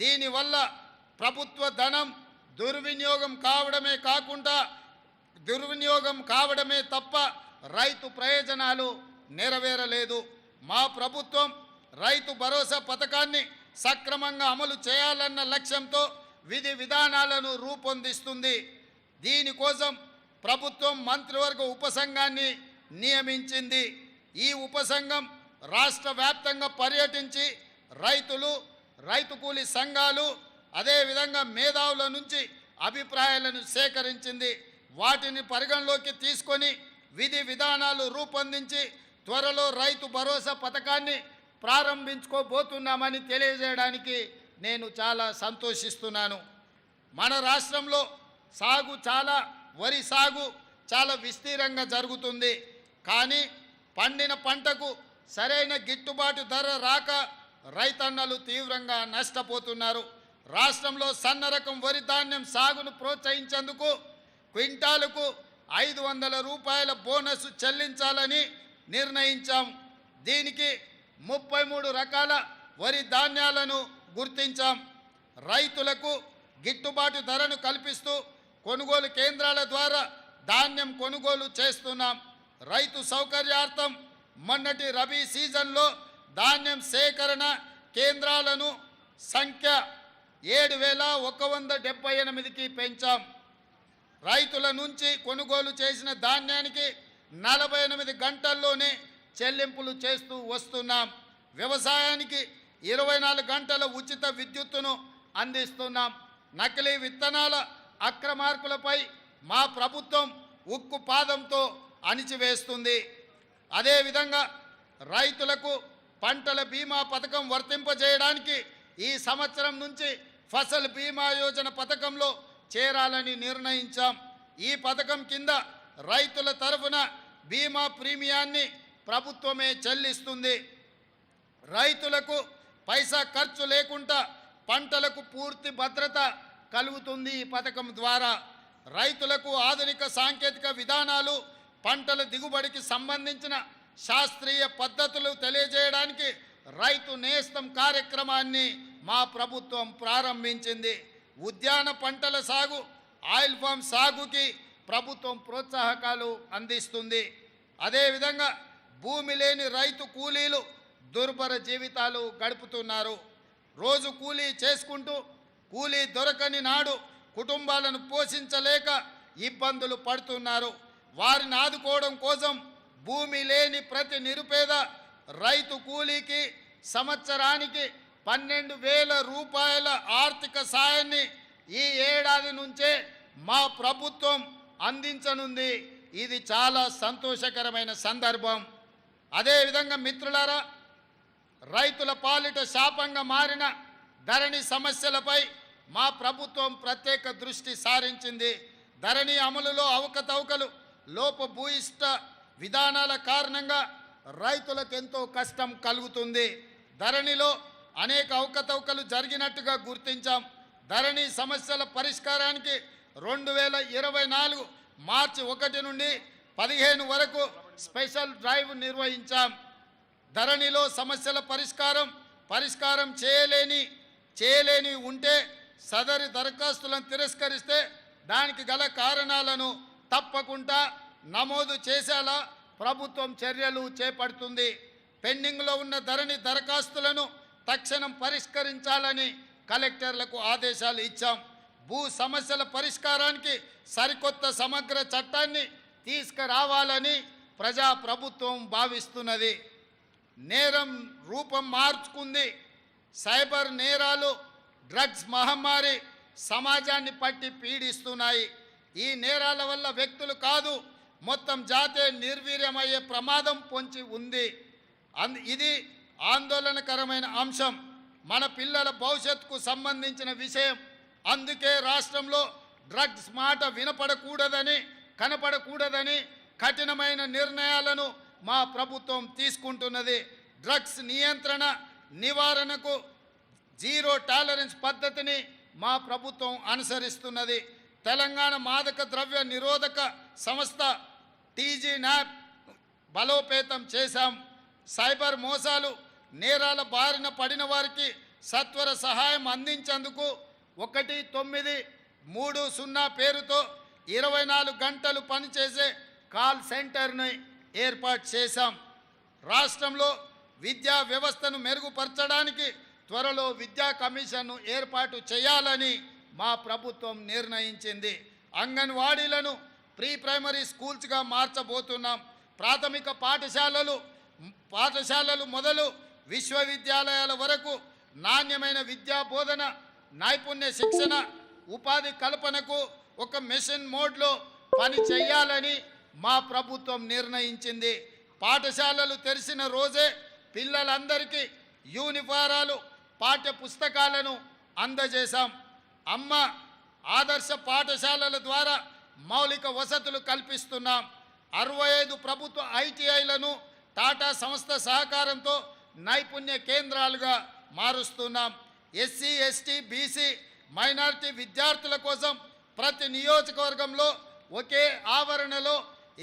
దీనివల్ల ప్రభుత్వ ధనం దుర్వినియోగం కావడమే తప్ప రైతు ప్రయోజనాలు నెరవేరలేదు. మా ప్రభుత్వం రైతు భరోసా పథకాన్ని సక్రమంగా అమలు చేయాలన్న లక్ష్యంతో విధి విధానాలను రూపొందిస్తుంది. దీనికోసం ప్రభుత్వం మంత్రివర్గ ఉపసంఘాన్ని నియమించింది. ఈ ఉపసంఘం రాష్ట్ర వ్యాప్తంగా పర్యటించి రైతులు, రైతు కూలీ సంఘాలు, అదేవిధంగా మేధావుల నుంచి అభిప్రాయాలను సేకరించింది. వాటిని పరిగణలోకి తీసుకొని విధి విధానాలు రూపొందించి త్వరలో రైతు భరోసా పథకాన్ని ప్రారంభించుకోబోతున్నామని తెలియజేయడానికి నేను చాలా సంతోషిస్తున్నాను. మన రాష్ట్రంలో వరి సాగు చాలా విస్తీర్ణంగా జరుగుతుంది. కానీ పండిన పంటకు సరైన గిట్టుబాటు ధర రాక రైతన్నలు తీవ్రంగా నష్టపోతున్నారు. రాష్ట్రంలో సన్న రకం వరి ధాన్యం సాగును ప్రోత్సహించేందుకు క్వింటాలుకు 500 రూపాయల బోనస్ చెల్లించాలని నిర్ణయించాం. దీనికి 33 రకాల వరి ధాన్యాలను గుర్తించాం. రైతులకు గిట్టుబాటు ధరను కల్పిస్తూ కొనుగోలు కేంద్రాల ద్వారా ధాన్యం కొనుగోలు చేస్తున్నాం. రైతు సౌకర్యార్థం మొన్నటి రబీ సీజన్లో ధాన్యం సేకరణ కేంద్రాలను సంఖ్య 7,178కి పెంచాం. రైతుల నుంచి కొనుగోలు చేసిన ధాన్యానికి 48 గంటల్లోనే చెల్లింపులు చేస్తూ వస్తున్నాం. వ్యవసాయానికి 24 గంటల ఉచిత విద్యుత్తును అందిస్తున్నాం. నకిలీ విత్తనాల అక్రమార్కులపై మా ప్రభుత్వం ఉక్కు పాదంతో అణిచివేస్తుంది. అదేవిధంగా రైతులకు పంటల బీమా పథకం వర్తింపజేయడానికి ఈ సంవత్సరం నుంచి ఫసల్ బీమా యోజన పథకంలో చేరాలని నిర్ణయించాం. ఈ పథకం కింద రైతుల తరఫున బీమా ప్రీమియాన్ని ప్రభుత్వమే చెల్లిస్తుంది. రైతులకు పైసా ఖర్చు లేకుండా పంటలకు పూర్తి భద్రత కలుగుతుంది. ఈ పథకం ద్వారా రైతులకు ఆధునిక సాంకేతిక విధానాలు, పంటల దిగుబడికి సంబంధించిన శాస్త్రీయ పద్ధతులు తెలియజేయడానికి రైతు నేస్తం కార్యక్రమాన్ని మా ప్రభుత్వం ప్రారంభించింది. ఉద్యాన పంటల సాగు, ఆయిల్ ఫామ్ సాగుకి ప్రభుత్వం ప్రోత్సాహకాలు అందిస్తుంది. అదేవిధంగా భూమి లేని రైతు కూలీలు దుర్భర జీవితాలు గడుపుతున్నారు. రోజు కూలీ చేసుకుంటూ కూలీ దొరకని నాడు కుటుంబాలను పోషించలేక ఇబ్బందులు పడుతున్నారు. వారిని ఆదుకోవడం కోసం భూమి లేని ప్రతి నిరుపేద రైతు కూలీకి సంవత్సరానికి 12,000 రూపాయల ఆర్థిక సాయాన్ని ఈ ఏడాది నుంచే మా ప్రభుత్వం అందించనుంది. ఇది చాలా సంతోషకరమైన సందర్భం. అదేవిధంగా మిత్రులారా, రైతుల పాలిట శాపంగా మారిన ధరణి సమస్యలపై మా ప్రభుత్వం ప్రత్యేక దృష్టి సారించింది. ధరణి అమలులో అవకతవకలు, లోపభూయిష్ట విధానాల కారణంగా రైతులకు ఎంతో కష్టం కలుగుతుంది. ధరణిలో అనేక అవకతవకలు జరిగినట్టుగా గుర్తించాం. ధరణి సమస్యల పరిష్కారానికి 2024 మార్చి 1 నుండి 15 వరకు స్పెషల్ డ్రైవ్ నిర్వహించాం. ధరణిలో సమస్యల పరిష్కారం చేయలేని ఉంటే సదరి దరఖాస్తులను తిరస్కరిస్తే దానికి గల కారణాలను తప్పకుండా నమోదు చేసేలా ప్రభుత్వం చర్యలు చేపడుతుంది. పెండింగ్లో ఉన్న ధరణి దరఖాస్తులను తక్షణం పరిష్కరించాలని కలెక్టర్లకు ఆదేశాలు ఇచ్చాం. భూ సమస్యల పరిష్కారానికి సరికొత్త సమగ్ర చట్టాన్ని తీసుకురావాలని ప్రభుత్వం భావిస్తున్నది. నేరం రూపం మార్చుకుంది. సైబర్ నేరాలు, డ్రగ్స్ మహమ్మారి సమాజాన్ని పట్టి పీడిస్తున్నాయి. ఈ నేరాల వల్ల వ్యక్తులు కాదు, మొత్తం జాతే నిర్వీర్యమయ్యే ప్రమాదం పొంచి ఉంది. ఇది ఆందోళనకరమైన అంశం. మన పిల్లల భవిష్యత్తుకు సంబంధించిన విషయం. అందుకే రాష్ట్రంలో డ్రగ్స్ మాట వినపడకూడదని కనపడకూడదని కఠినమైన నిర్ణయాలను మా ప్రభుత్వం తీసుకుంటున్నది. డ్రగ్స్ నియంత్రణ నివారణకు జీరో టాలరెన్స్ పద్ధతిని మా ప్రభుత్వం అనుసరిస్తున్నది. తెలంగాణ మాదక ద్రవ్య నిరోధక సంస్థ టీజీ న్యాప్ బలోపేతం చేశాం. సైబర్ మోసాలు నేరాల బారిన పడిన వారికి సత్వర సహాయం అందించేందుకు 1930 పేరుతో 24 గంటలు పనిచేసే కాల్ సెంటర్ని ఏర్పాటు చేశాం. రాష్ట్రంలో విద్యా వ్యవస్థను మెరుగుపరచడానికి త్వరలో విద్యా కమిషన్ను ఏర్పాటు చేయాలని మా ప్రభుత్వం నిర్ణయించింది. అంగన్వాడీలను ప్రీ ప్రైమరీ స్కూల్స్గా మార్చబోతున్నాం. ప్రాథమిక పాఠశాలలు మొదలు విశ్వవిద్యాలయాల వరకు నాణ్యమైన విద్యా బోధన, నైపుణ్య శిక్షణ, ఉపాధి కల్పనకు ఒక మిషన్ మోడ్లో పని చేయాలని మా ప్రభుత్వం నిర్ణయించింది. పాఠశాలలు తెరిచిన రోజే పిల్లలందరికీ యూనిఫారాలు, పాఠ్య పుస్తకాలను అందజేశాం. అమ్మ ఆదర్శ పాఠశాలల ద్వారా మౌలిక వసతులు కల్పిస్తున్నాం. 65 ప్రభుత్వ ఐటీఐలను టాటా సంస్థ సహకారంతో నైపుణ్య కేంద్రాలుగా మారుస్తున్నాం. ఎస్సీ, ఎస్టీ, బీసీ, మైనారిటీ విద్యార్థుల కోసం ప్రతి నియోజకవర్గంలో ఒకే ఆవరణలో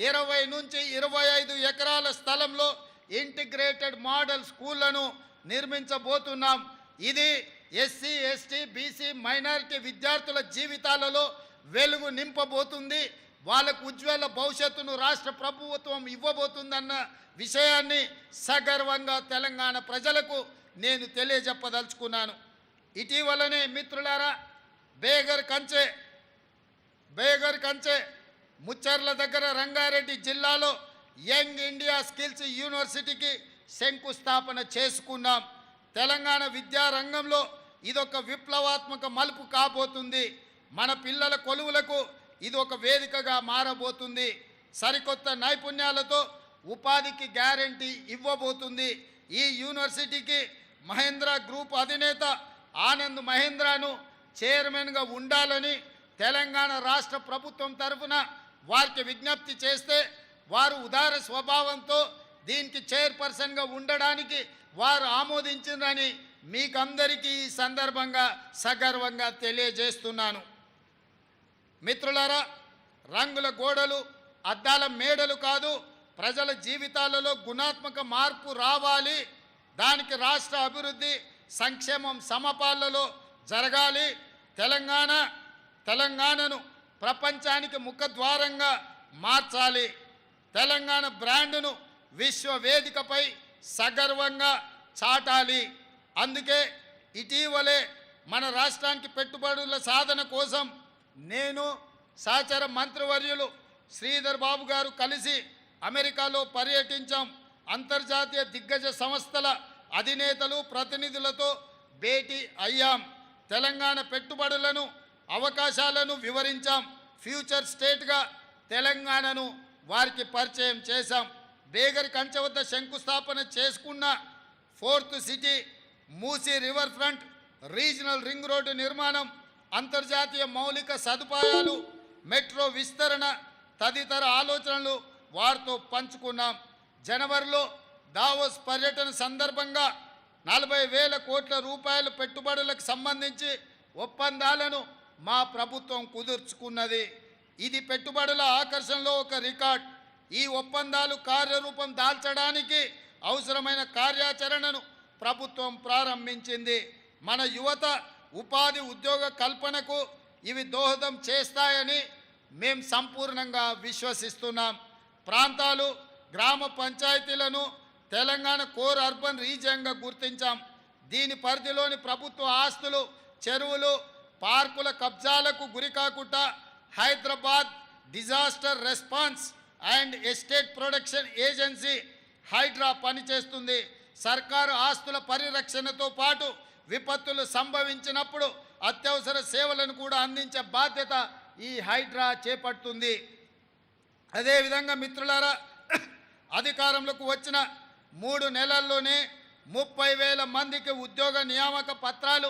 20 నుంచి 25 ఎకరాల స్థలంలో ఇంటిగ్రేటెడ్ మోడల్ స్కూళ్లను నిర్మించబోతున్నాం. ఇది ఎస్సీ, ఎస్టీ, బీసీ, మైనారిటీ విద్యార్థుల జీవితాలలో వెలుగు నింపబోతుంది. వాళ్ళకు ఉజ్వల భవిష్యత్తును రాష్ట్ర ప్రభుత్వం ఇవ్వబోతుందన్న విషయాన్ని సగర్వంగా తెలంగాణ ప్రజలకు నేను తెలియజెప్పదలుచుకున్నాను. ఇటీవలనే మిత్రులారా బేగర్ కంచె ముచ్చర్ల దగ్గర రంగారెడ్డి జిల్లాలో యంగ్ ఇండియా స్కిల్స్ యూనివర్సిటీకి శంకుస్థాపన చేసుకున్నాం. తెలంగాణ విద్యా రంగంలో ఇదొక విప్లవాత్మక మలుపు కాబోతుంది. మన పిల్లల కొలువులకు ఇది ఒక వేదికగా మారబోతుంది. సరికొత్త నైపుణ్యాలతో ఉపాధికి గ్యారంటీ ఇవ్వబోతుంది. ఈ యూనివర్సిటీకి మహేంద్ర గ్రూప్ అధినేత ఆనంద్ మహేంద్రను చైర్మన్గా ఉండాలని తెలంగాణ రాష్ట్ర ప్రభుత్వం తరఫున వారికి విజ్ఞప్తి చేస్తే వారు ఉదార స్వభావంతో దీనికి చైర్పర్సన్గా ఉండడానికి వారు ఆమోదించిందని మీకందరికీ ఈ సందర్భంగా సగర్వంగా తెలియజేస్తున్నాను. మిత్రులారా, రంగుల గోడలు, అద్దాల మేడలు కాదు, ప్రజల జీవితాలలో గుణాత్మక మార్పు రావాలి. దానికి రాష్ట్ర అభివృద్ధి, సంక్షేమం సమపాళ్లలో జరగాలి. తెలంగాణను ప్రపంచానికి ముఖద్వారంగా మార్చాలి. తెలంగాణ బ్రాండ్ను విశ్వవేదికపై సగర్వంగా చాటాలి. అందుకే ఇటీవలే మన రాష్ట్రానికి పెట్టుబడుల సాధన కోసం నేను సహచర మంత్రివర్యులు శ్రీధర్ బాబు గారు కలిసి అమెరికాలో పర్యటించాం. అంతర్జాతీయ దిగ్గజ సంస్థల అధినేతలు, ప్రతినిధులతో భేటీ అయ్యాం. తెలంగాణ పెట్టుబడులను, అవకాశాలను వివరించాం. ఫ్యూచర్ స్టేట్గా తెలంగాణను వారికి పరిచయం చేశాం. బేగర్ కంచె వద్ద శంకుస్థాపన చేసుకున్న 4th city, Musi river front, regional ring road నిర్మాణం, అంతర్జాతీయ మౌలిక సదుపాయాలు, మెట్రో విస్తరణ తదితర ఆలోచనలు వారితో పంచుకున్నాం. జనవరిలో దావోస్ పర్యటన సందర్భంగా 40,000 కోట్ల రూపాయల పెట్టుబడులకు సంబంధించి ఒప్పందాలను మా ప్రభుత్వం కుదుర్చుకున్నది. ఇది పెట్టుబడుల ఆకర్షణలో ఒక రికార్డ్. ఈ ఒప్పందాలు కార్యరూపం దాల్చడానికి అవసరమైన కార్యాచరణను ప్రభుత్వం ప్రారంభించింది. మన యువత ఉపాధి, ఉద్యోగ కల్పనకు ఇవి దోహదం చేస్తాయని మేము సంపూర్ణంగా విశ్వసిస్తున్నాం. ప్రాంతాలు, గ్రామ పంచాయతీలను తెలంగాణ కోర్ అర్బన్ రీజియన్గా గుర్తించాం. దీని పరిధిలోని ప్రభుత్వ ఆస్తులు, చెరువులు, పార్కుల కబ్జాలకు గురికాకుండా Hyderabad disaster response and estate protection agency HYDRAA పనిచేస్తుంది. సర్కారు ఆస్తుల పరిరక్షణతో పాటు విపత్తులు సంభవించినప్పుడు అత్యవసర సేవలను కూడా అందించే బాధ్యత ఈ హైడ్రా చేపడుతుంది. అదేవిధంగా మిత్రులారా, అధికారంలోకి వచ్చిన 3 నెలల్లోనే 30,000 మందికి ఉద్యోగ నియామక పత్రాలు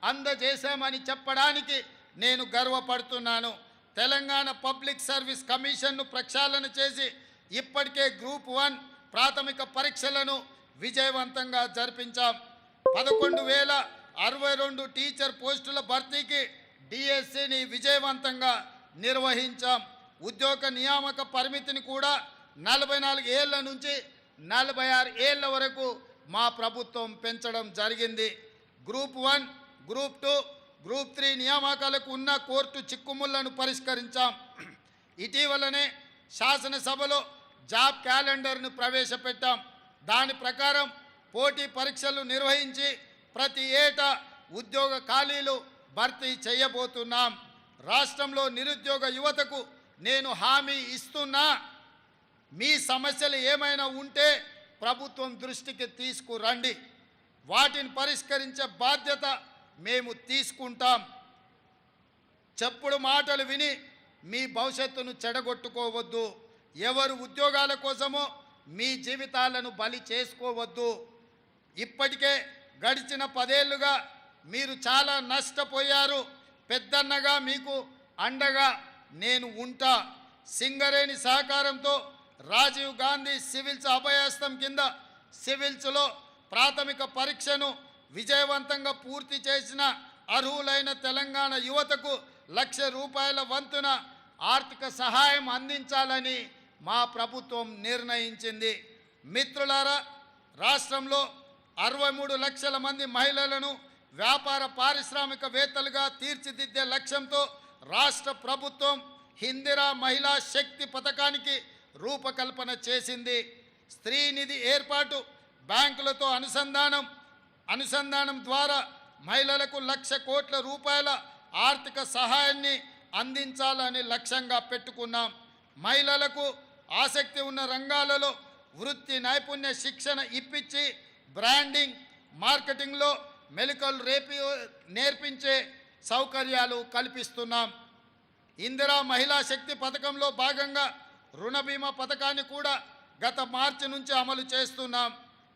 అందజేశామని చెప్పడానికి నేను గర్వపడుతున్నాను. తెలంగాణ పబ్లిక్ సర్వీస్ కమిషన్ను ప్రక్షాళన చేసి ఇప్పటికే గ్రూప్ 1 ప్రాథమిక పరీక్షలను విజయవంతంగా జరిపించాం. 11,062 టీచర్ పోస్టుల భర్తీకి డిఎస్సిని విజయవంతంగా నిర్వహించాం. ఉద్యోగ నియామక పరిమితిని కూడా 44 ఏళ్ల నుంచి 46 ఏళ్ల వరకు మా ప్రభుత్వం పెంచడం జరిగింది. గ్రూప్ 1, గ్రూప్ 2, గ్రూప్ 3 నియామకాలకు ఉన్న కోర్టు చిక్కుముళ్లను పరిష్కరించాం. ఇటీవలనే శాసనసభలో జాబ్ క్యాలెండర్ను ప్రవేశపెట్టాం. దాని ప్రకారం పోటీ పరీక్షలు నిర్వహించి ప్రతి ఏటా ఉద్యోగ ఖాళీలు భర్తీ చేయబోతున్నాం. రాష్ట్రంలో నిరుద్యోగ యువతకు నేను హామీ ఇస్తున్నా, మీ సమస్యలు ఏమైనా ఉంటే ప్రభుత్వం దృష్టికి తీసుకురండి, వాటిని పరిష్కరించే బాధ్యత మేము తీసుకుంటాం. చెప్పుడు మాటలు విని మీ భవిష్యత్తును చెడగొట్టుకోవద్దు. ఎవరు ఉద్యోగాల కోసమో మీ జీవితాలను బలి చేసుకోవద్దు. ఇప్పటికే గడిచిన 10 ఏళ్లుగా మీరు చాలా నష్టపోయారు. పెద్దన్నగా మీకు అండగా నేను ఉంటా. సింగరేణి సహకారంతో రాజీవ్ గాంధీ సివిల్స్ అభయహస్తం కింద సివిల్స్లో ప్రాథమిక పరీక్షను విజయవంతంగా పూర్తి చేసిన అర్హులైన తెలంగాణ యువతకు ₹1,00,000 వంతున ఆర్థిక సహాయం అందించాలని మా ప్రభుత్వం నిర్ణయించింది. మిత్రులారా, రాష్ట్రంలో 63 లక్షల మంది మహిళలను వ్యాపార పారిశ్రామికవేత్తలుగా తీర్చిదిద్దే లక్ష్యంతో రాష్ట్ర ప్రభుత్వం ఇందిరా మహిళా శక్తి పథకానికి రూపకల్పన చేసింది. స్త్రీ నిధి ఏర్పాటు, బ్యాంకులతో అనుసంధానం ద్వారా మహిళలకు ₹1,00,000 కోట్ల ఆర్థిక సహాయాన్ని అందించాలని లక్ష్యంగా పెట్టుకున్నాం. మహిళలకు ఆసక్తి ఉన్న రంగాలలో వృత్తి నైపుణ్య శిక్షణ ఇప్పించి బ్రాండింగ్, మార్కెటింగ్లో మెలకువలు నేర్పించే సౌకర్యాలు కల్పిస్తున్నాం. ఇందిరా మహిళా శక్తి పథకంలో భాగంగా రుణ బీమా పథకాన్ని కూడా గత మార్చి నుంచి అమలు చేస్తున్నాం.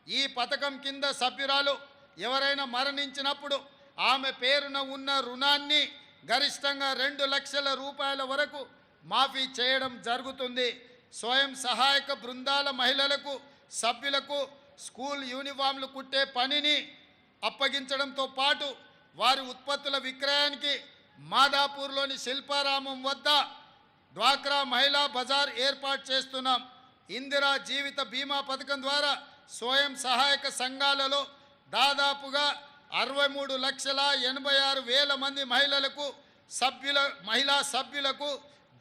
ఈ పథకం కింద సభ్యురాలు ఎవరైనా మరణించినప్పుడు ఆమె పేరున ఉన్న రుణాన్ని గరిష్టంగా ₹2,00,000 వరకు మాఫీ చేయడం జరుగుతుంది. స్వయం సహాయక బృందాల మహిళలకు సభ్యులకు స్కూల్ యూనిఫామ్లు కుట్టే పనిని అప్పగించడంతో పాటు వారి ఉత్పత్తుల విక్రయానికి మాదాపూర్లోని శిల్పారామం వద్ద డ్వాక్రా మహిళా బజార్ ఏర్పాటు చేస్తున్నాం. ఇందిరా జీవిత బీమా పథకం ద్వారా స్వయం సహాయక సంఘాలలో దాదాపుగా 63,86,000 మంది మహిళా సభ్యులకు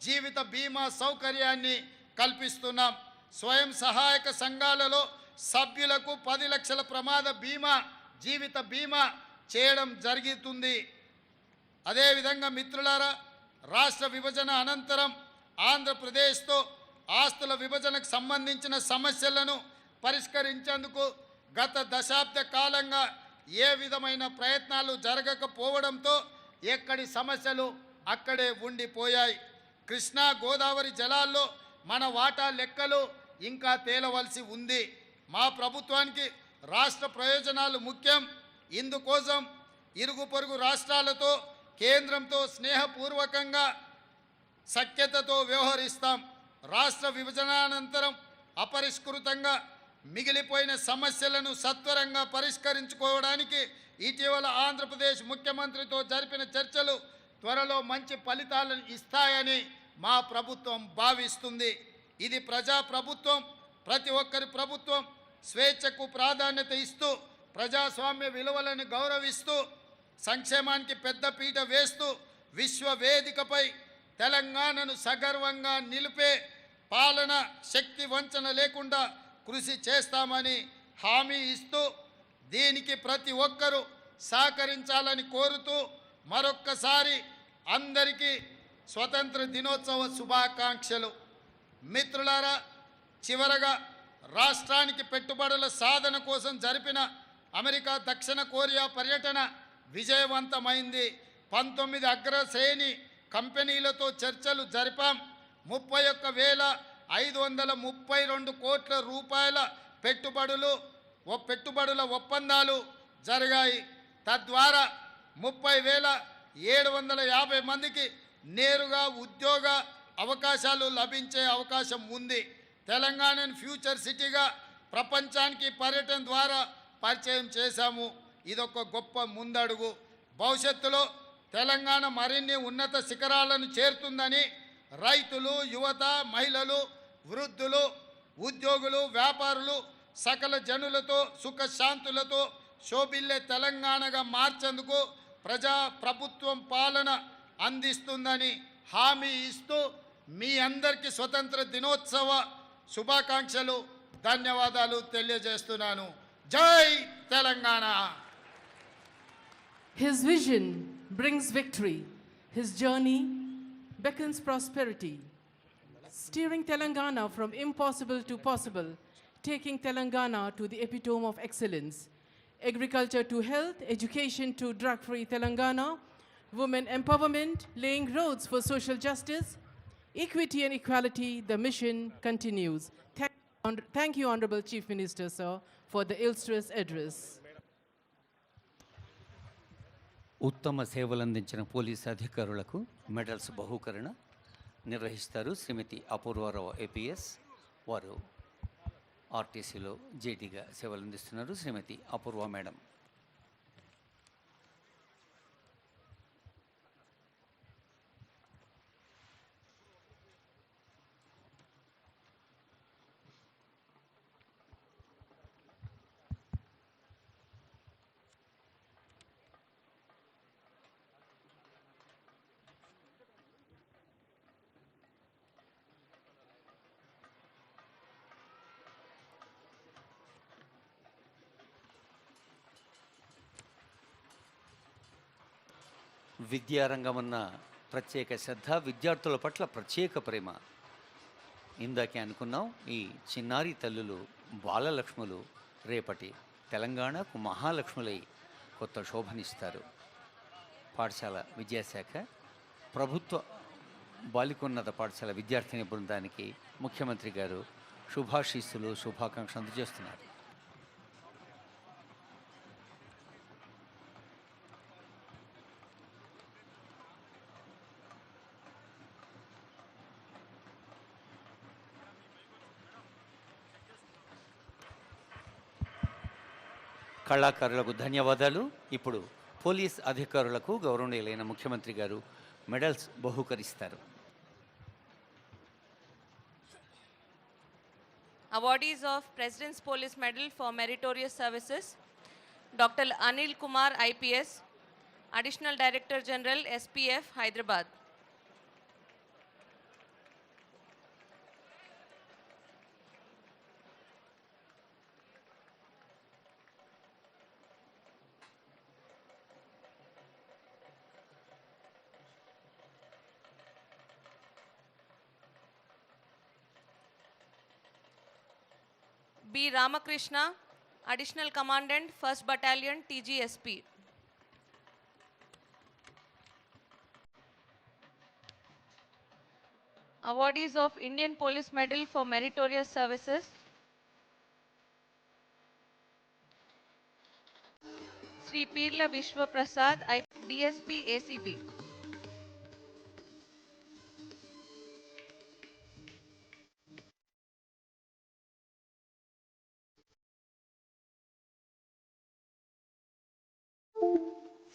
జీవిత బీమా సౌకర్యాన్ని కల్పిస్తున్నాం. స్వయం సహాయక సంఘాలలో సభ్యులకు 10 లక్షల ప్రమాద బీమా, జీవిత బీమా చేయడం జరుగుతుంది. అదేవిధంగా మిత్రులారా, రాష్ట్ర విభజన అనంతరం ఆంధ్రప్రదేశ్తో ఆస్తుల విభజనకు సంబంధించిన సమస్యలను పరిష్కరించేందుకు గత దశాబ్ద కాలంగా ఏ విధమైన ప్రయత్నాలు జరగకపోవడంతో ఎక్కడి సమస్యలు అక్కడే ఉండిపోయాయి. కృష్ణా గోదావరి జలాల్లో మన వాటా లెక్కలు ఇంకా తేలవలసి ఉంది. మా ప్రభుత్వానికి రాష్ట్ర ప్రయోజనాలు ముఖ్యం. ఇందుకోసం ఇరుగు పొరుగు రాష్ట్రాలతో కేంద్రంతో స్నేహపూర్వకంగా సఖ్యతతో వ్యవహరిస్తాం. రాష్ట్ర విభజనానంతరం అపరిష్కృతంగా మిగిలిపోయిన సమస్యలను సత్వరంగా పరిష్కరించుకోవడానికి ఇటీవల ఆంధ్రప్రదేశ్ ముఖ్యమంత్రితో జరిపిన చర్చలు త్వరలో మంచి ఫలితాలను ఇస్తాయని మా ప్రభుత్వం భావిస్తుంది. ఇది ప్రజా ప్రభుత్వం, ప్రతి ఒక్కరి ప్రభుత్వం. స్వేచ్ఛకు ప్రాధాన్యత ఇస్తూ, ప్రజాస్వామ్య విలువలను గౌరవిస్తూ, సంక్షేమానికి పెద్దపీట వేస్తూ విశ్వ వేదికపై తెలంగాణను సగర్వంగా నిలిపే పాలన శక్తి వంచన లేకుండా కృషి చేస్తామని హామీ ఇస్తూ, దీనికి ప్రతి ఒక్కరూ సహకరించాలని కోరుతూ మరొక్కసారి అందరికీ స్వతంత్ర దినోత్సవ శుభాకాంక్షలు. మిత్రులారా, చివరగా రాష్ట్రానికి పెట్టుబడుల సాధన కోసం జరిపిన అమెరికా, దక్షిణ కొరియా పర్యటన విజయవంతమైంది. 19 అగ్రశ్రేణి కంపెనీలతో చర్చలు జరిపాం. 31,532 కోట్ల పెట్టుబడుల ఒప్పందాలు జరిగాయి. తద్వారా 30,750 మందికి నేరుగా ఉద్యోగ అవకాశాలు లభించే అవకాశం ఉంది. తెలంగాణను ఫ్యూచర్ సిటీగా ప్రపంచానికి పర్యటన ద్వారా పరిచయం చేశాము. ఇదొక గొప్ప ముందడుగు. భవిష్యత్తులో తెలంగాణ మరిన్ని ఉన్నత శిఖరాలను చేరుతుందని రైతులు, యువత, మహిళలు, వృద్ధులు, ఉద్యోగులు, వ్యాపారులు సకల జనులతో సుఖశాంతులతో శోభిల్లే తెలంగాణగా మార్చేందుకు ప్రభుత్వం పాలన అందిస్తుందని హామీ ఇస్తూ మీ అందరికీ స్వతంత్ర దినోత్సవ శుభాకాంక్షలు, ధన్యవాదాలు తెలియజేస్తున్నాను. జై Telangana. His vision brings victory. His journey beckons prosperity. Steering Telangana from impossible to possible, taking Telangana to the epitome of excellence. Agriculture to health, education to drug-free Telangana, women empowerment, laying roads for social justice, equity and equality, the mission continues. Thank you, Honorable Chief Minister, sir, for the illustrious address. ఉత్తమ సేవలందించిన police అధికారులకు medals బహూకరణ నిర్వహిస్తారు శ్రీమతి Apoorva Rao APS. వారు ఆర్టీసీలో జేడీగా సేవలందిస్తున్నారు. శ్రీమతి అపూర్వ madam. విద్యారంగమన్న ప్రత్యేక శ్రద్ధ, విద్యార్థుల పట్ల ప్రత్యేక ప్రేమ. ఇందాకే అనుకున్నాం, ఈ చిన్నారి తల్లులు బాలలక్ష్ములు రేపటి తెలంగాణకు మహాలక్ష్ములై కొత్త శోభనిస్తారు. పాఠశాల విద్యాశాఖ ప్రభుత్వ బాలికోన్నత పాఠశాల విద్యార్థిని బృందానికి ముఖ్యమంత్రి గారు శుభాశీస్సులు, శుభాకాంక్షలు అందజేస్తున్నారు. కళాకారులకు ధన్యవాదాలు. ఇప్పుడు పోలీస్ అధికారులకు గౌరవనీయులైన ముఖ్యమంత్రి గారు medals బహూకరిస్తారు. Awardees of President's Police Medal for Meritorious Services, Dr. Anil Kumar IPS, Additional Director General SPF, Hyderabad. B. Ramakrishna, Additional Commandant, 1st Battalion, TGSP. Awardees of Indian Police Medal for Meritorious Services, Sri Pirla Vishwa Prasad, DSP ACP.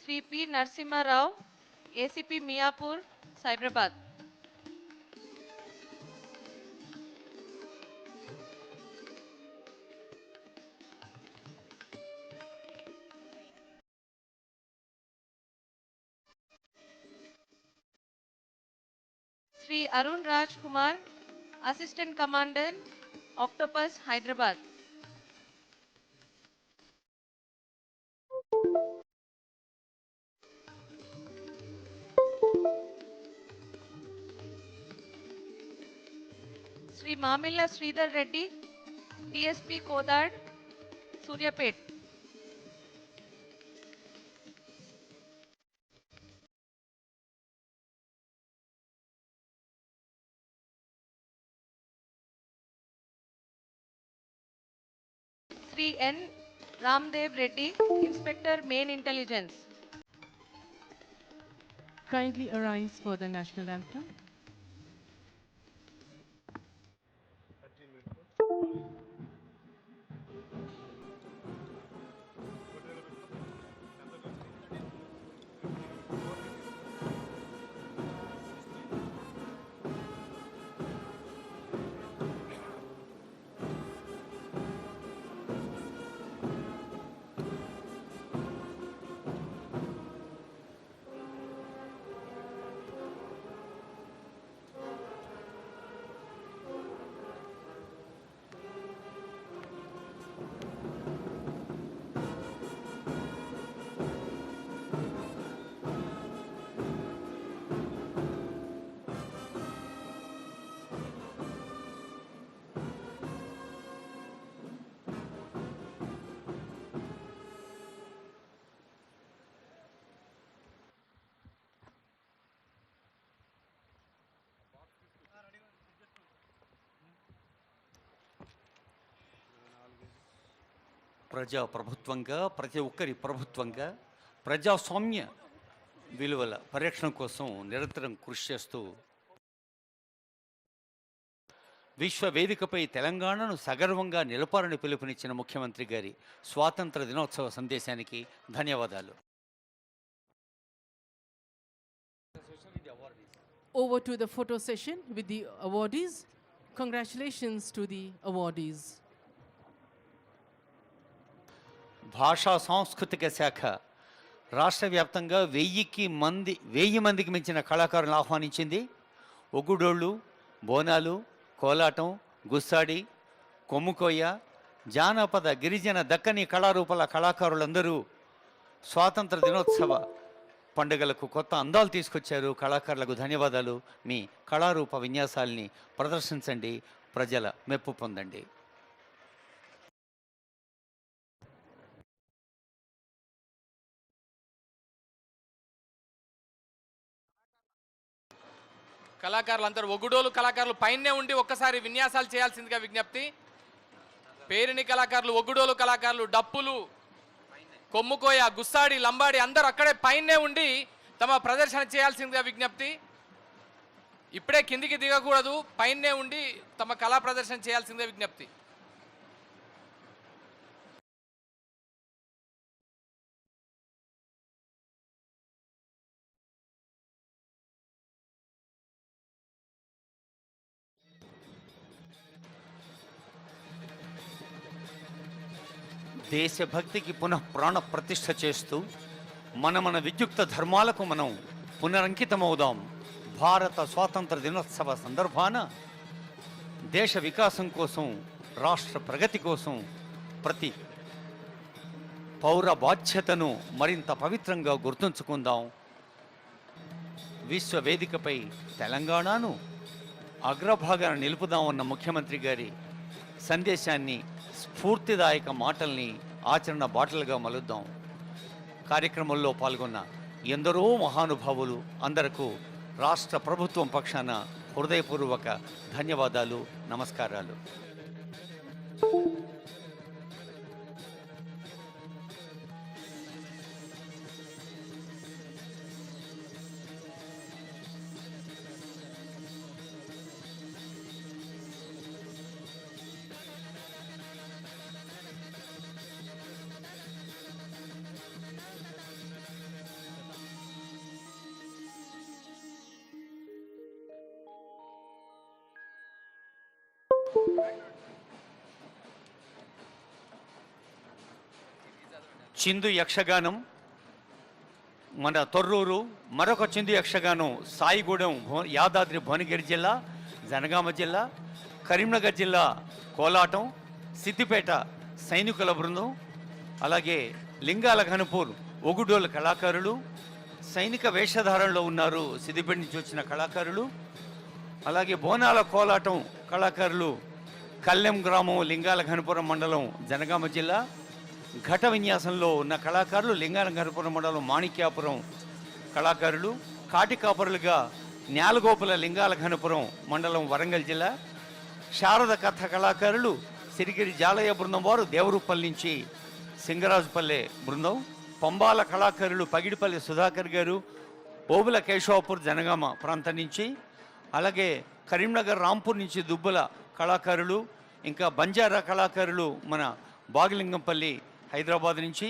Sri P. Narsimha Rao, ACP Miapur, Hyderabad. Sri Arun Raj Kumar, Assistant Commandant, Octopus, Hyderabad. Sri Mamilla Sridhar Reddy, DSP Kodad, Suryapet. Sri N. Ramdev Reddy, Inspector Main Intelligence. Kindly arise for the national anthem. ప్రజా ప్రభుత్వంగా ప్రతి ఒక్కరి ప్రభుత్వంగా ప్రజాస్వామ్య విలువల పరిరక్షణ కోసం నిరంతరం కృషి చేస్తూ విశ్వ వేదికపై తెలంగాణను సగర్వంగా నిలపాలని పిలుపునిచ్చిన ముఖ్యమంత్రి గారి స్వాతంత్ర దినోత్సవ సందేశానికి ధన్యవాదాలు. Over to the photo session with the awardees. Congratulations to the awardees. భాషా సాంస్కృతిక శాఖ రాష్ట్ర వ్యాప్తంగా 1000 మందికి మించిన కళాకారులను ఆహ్వానించింది. ఒగ్గుడోళ్ళు, బోనాలు, కోలాటం, గుస్సాడి, కొమ్ముకోయ, జానపద, గిరిజన, దక్కని కళారూపాల కళాకారులందరూ స్వాతంత్ర దినోత్సవ పండుగలకు కొత్త అందాలు తీసుకొచ్చారు. కళాకారులకు ధన్యవాదాలు. మీ కళారూప విన్యాసాల్ని ప్రదర్శించండి, ప్రజల మెప్పు పొందండి. కళాకారులందరూ ఒగ్గుడోలు కళాకారులు పైనే ఉండి ఒక్కసారి విన్యాసాలు చేయాల్సిందిగా విజ్ఞప్తి. పేరిణి కళాకారులు, ఒగ్గుడోలు కళాకారులు, డప్పులు, కొమ్ముకోయ, గుస్సాడి, లంబాడి అందరూ అక్కడే పైనే ఉండి తమ ప్రదర్శన చేయాల్సిందిగా విజ్ఞప్తి. ఇప్పుడే కిందికి దిగకూడదు, పైనే ఉండి తమ కళా ప్రదర్శన చేయాల్సిందిగా విజ్ఞప్తి. దేశభక్తికి పునః ప్రాణ ప్రతిష్ఠ చేస్తూ మన విద్యుక్త ధర్మాలకు మనం పునరంకితమవుదాం. భారత స్వాతంత్ర దినోత్సవ సందర్భాన దేశ వికాసం కోసం, రాష్ట్ర ప్రగతి కోసం ప్రతి పౌర బాధ్యతను మరింత పవిత్రంగా గుర్తుంచుకుందాం. విశ్వ వేదికపై తెలంగాణను అగ్రభాగాన నిలుపుదామన్న ముఖ్యమంత్రి గారి సందేశాన్ని, స్ఫూర్తిదాయక మాటల్ని ఆచరణ బాటలుగా మలుద్దాం. కార్యక్రమంలో పాల్గొన్న ఎందరో మహానుభావులు అందరకు రాష్ట్ర ప్రభుత్వం పక్షాన హృదయపూర్వక ధన్యవాదాలు, నమస్కారాలు. చిందు యక్షగానం మన తొర్రూరు, మరొక చిందు యక్షగానం సాయిగూడెం, యాదాద్రి భువనగిరి జిల్లా, జనగామ జిల్లా, కరీంనగర్ జిల్లా కోలాటం, సిద్దిపేట సైనికుల బృందం, అలాగే లింగాల ఘనపూర్ ఒగుడోలు కళాకారులు సైనిక వేషధారణలో ఉన్నారు. సిద్దిపేట నుంచి వచ్చిన కళాకారులు, అలాగే బోనాల కోలాటం కళాకారులు కల్లెం గ్రామం, లింగాల ఘనపురం మండలం, జనగామ జిల్లా. ఘట విన్యాసంలో ఉన్న కళాకారులు లింగాల ఘనపురం మండలం, మాణిక్యాపురం కళాకారులు. కాటికాపరులుగా న్యాలగోపుల, లింగాల ఘనపురం మండలం, వరంగల్ జిల్లా. శారద కథ కళాకారులు సిరిగిరి జాలయ్య బృందం వారు దేవరూపల్లి నుంచి, సింగరాజుపల్లె బృందం. పంబాల కళాకారులు పగిడిపల్లి సుధాకర్ గారు, ఓబుల కేశవాపూర్ జనగామ ప్రాంతం నుంచి, అలాగే కరీంనగర్ రాంపూర్ నుంచి దుబ్బల కళాకారులు, ఇంకా బంజారా కళాకారులు మన బాగలింగంపల్లి హైదరాబాద్ నుంచి,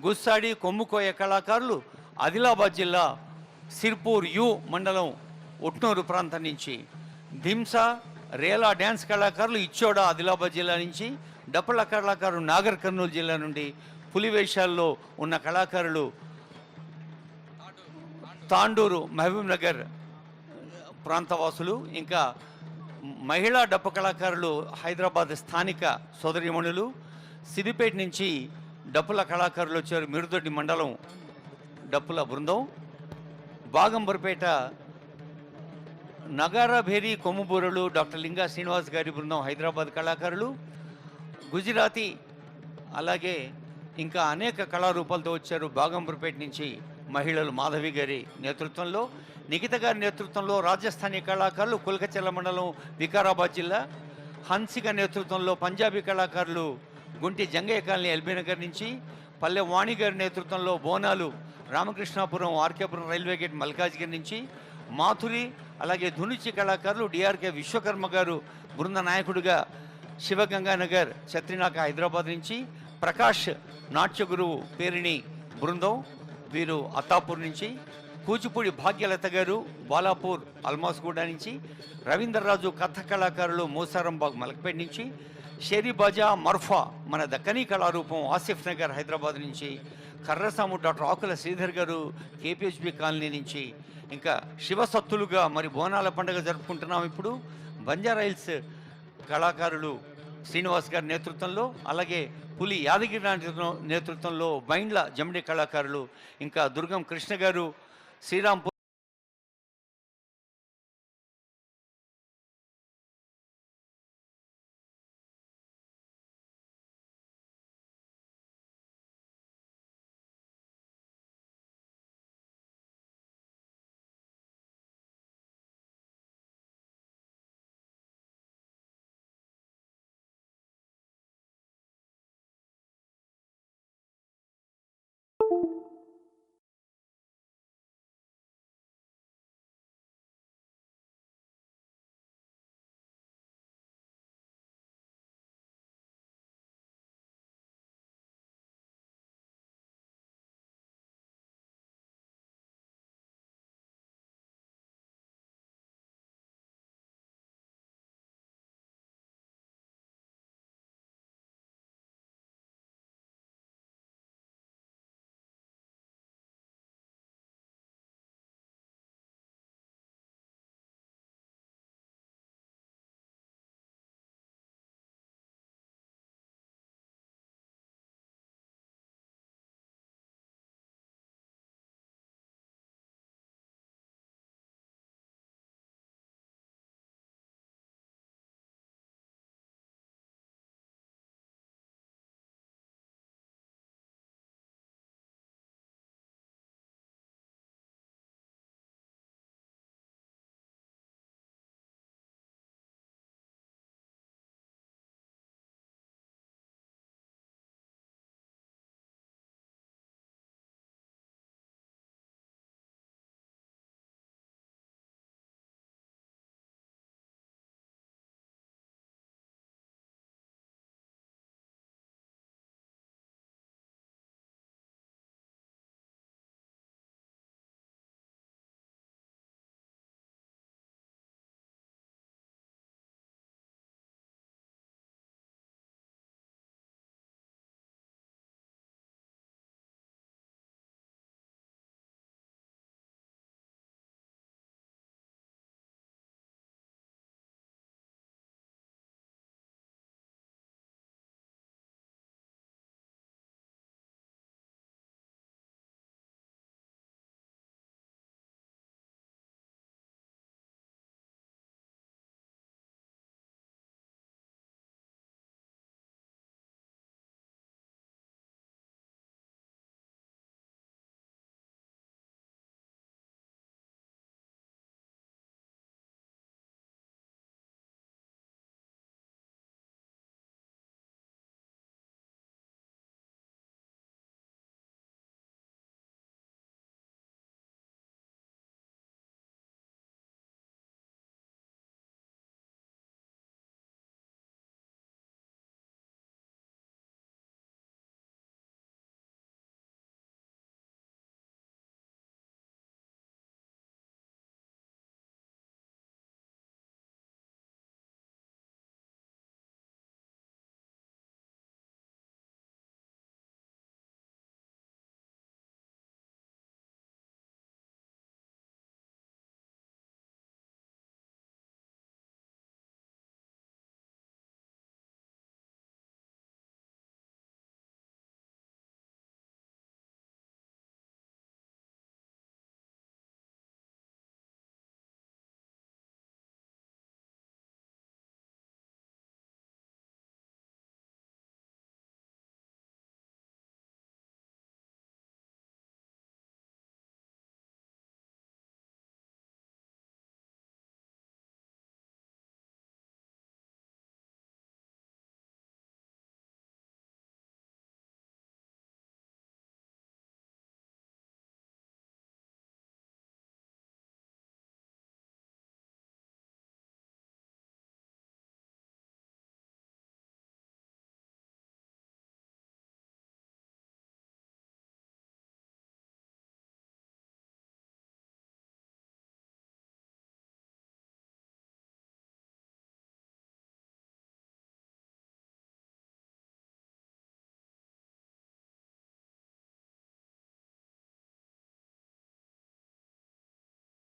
గుస్సాడి కొమ్ముకోయ కళాకారులు ఆదిలాబాద్ జిల్లా సిర్పూర్ యు మండలం ఉట్నూరు ప్రాంతం నుంచి, ధింసా రేలా డ్యాన్స్ కళాకారులు ఇచ్చోడ ఆదిలాబాద్ జిల్లా నుంచి, డప్పుల కళాకారులు నాగర్ కర్నూలు జిల్లా నుండి, పులి వేషాల్లో ఉన్న కళాకారులు తాండూరు మహబూబ్ నగర్ ప్రాంతవాసులు, ఇంకా మహిళా డప్పు కళాకారులు హైదరాబాద్ స్థానిక సోదరిమణులు, సిద్దిపేట నుంచి డప్పుల కళాకారులు వచ్చారు, మిరుదొడ్డి మండలం డప్పుల బృందం, బాగంబర్పేట నగారా భేరీ కొమ్ముబూరలు డాక్టర్ లింగా శ్రీనివాస్ గారి బృందం హైదరాబాద్ కళాకారులు, గుజరాతీ అలాగే ఇంకా అనేక కళారూపాలతో వచ్చారు. బాగంబర్పేట నుంచి మహిళలు మాధవి గారి నేతృత్వంలో, నిఖిత గారి నేతృత్వంలో రాజస్థానీ కళాకారులు కుల్కచెల్ల మండలం వికారాబాద్ జిల్లా, హన్సిక నేతృత్వంలో పంజాబీ కళాకారులు గుంటి జంగయ్య కాలనీ ఎల్బీ నగర్ నుంచి, పల్లె వాణి గారి నేతృత్వంలో బోనాలు రామకృష్ణాపురం ఆర్కేపురం రైల్వే గేట్ మల్కాజ్గిరి నుంచి, మాథురి అలాగే ధునిచి కళాకారులు డిఆర్కే విశ్వకర్మ గారు బృంద నాయకుడిగా శివగంగానగర్ ఛత్రినాక హైదరాబాద్ నుంచి, ప్రకాష్ నాట్య గురువు పేరిణి బృందం వీరు అత్తాపూర్ నుంచి, కూచిపూడి భాగ్యలత గారు బాలాపూర్ అల్మాస్గూడ నుంచి, రవీంద్రరాజు కథ కళాకారులు మూసారంబాగ్ మలక్పేట నుంచి, షేరీబాజా మర్ఫా మన దక్కనీ కళారూపం ఆసిఫ్ నగర్ హైదరాబాద్ నుంచి, కర్రసాము డాక్టర్ ఆకుల శ్రీధర్ గారు కేపీహెచ్బి కాలనీ నుంచి, ఇంకా శివసత్తులుగా మరి బోనాల పండుగ జరుపుకుంటున్నాం ఇప్పుడు. బంజారాయిల్స్ కళాకారులు శ్రీనివాస్ గారి నేతృత్వంలో, అలాగే పులి యాదగిరి నేతృత్వంలో బైండ్ల జమిడి కళాకారులు, ఇంకా దుర్గం కృష్ణ గారు శ్రీరాంపూర్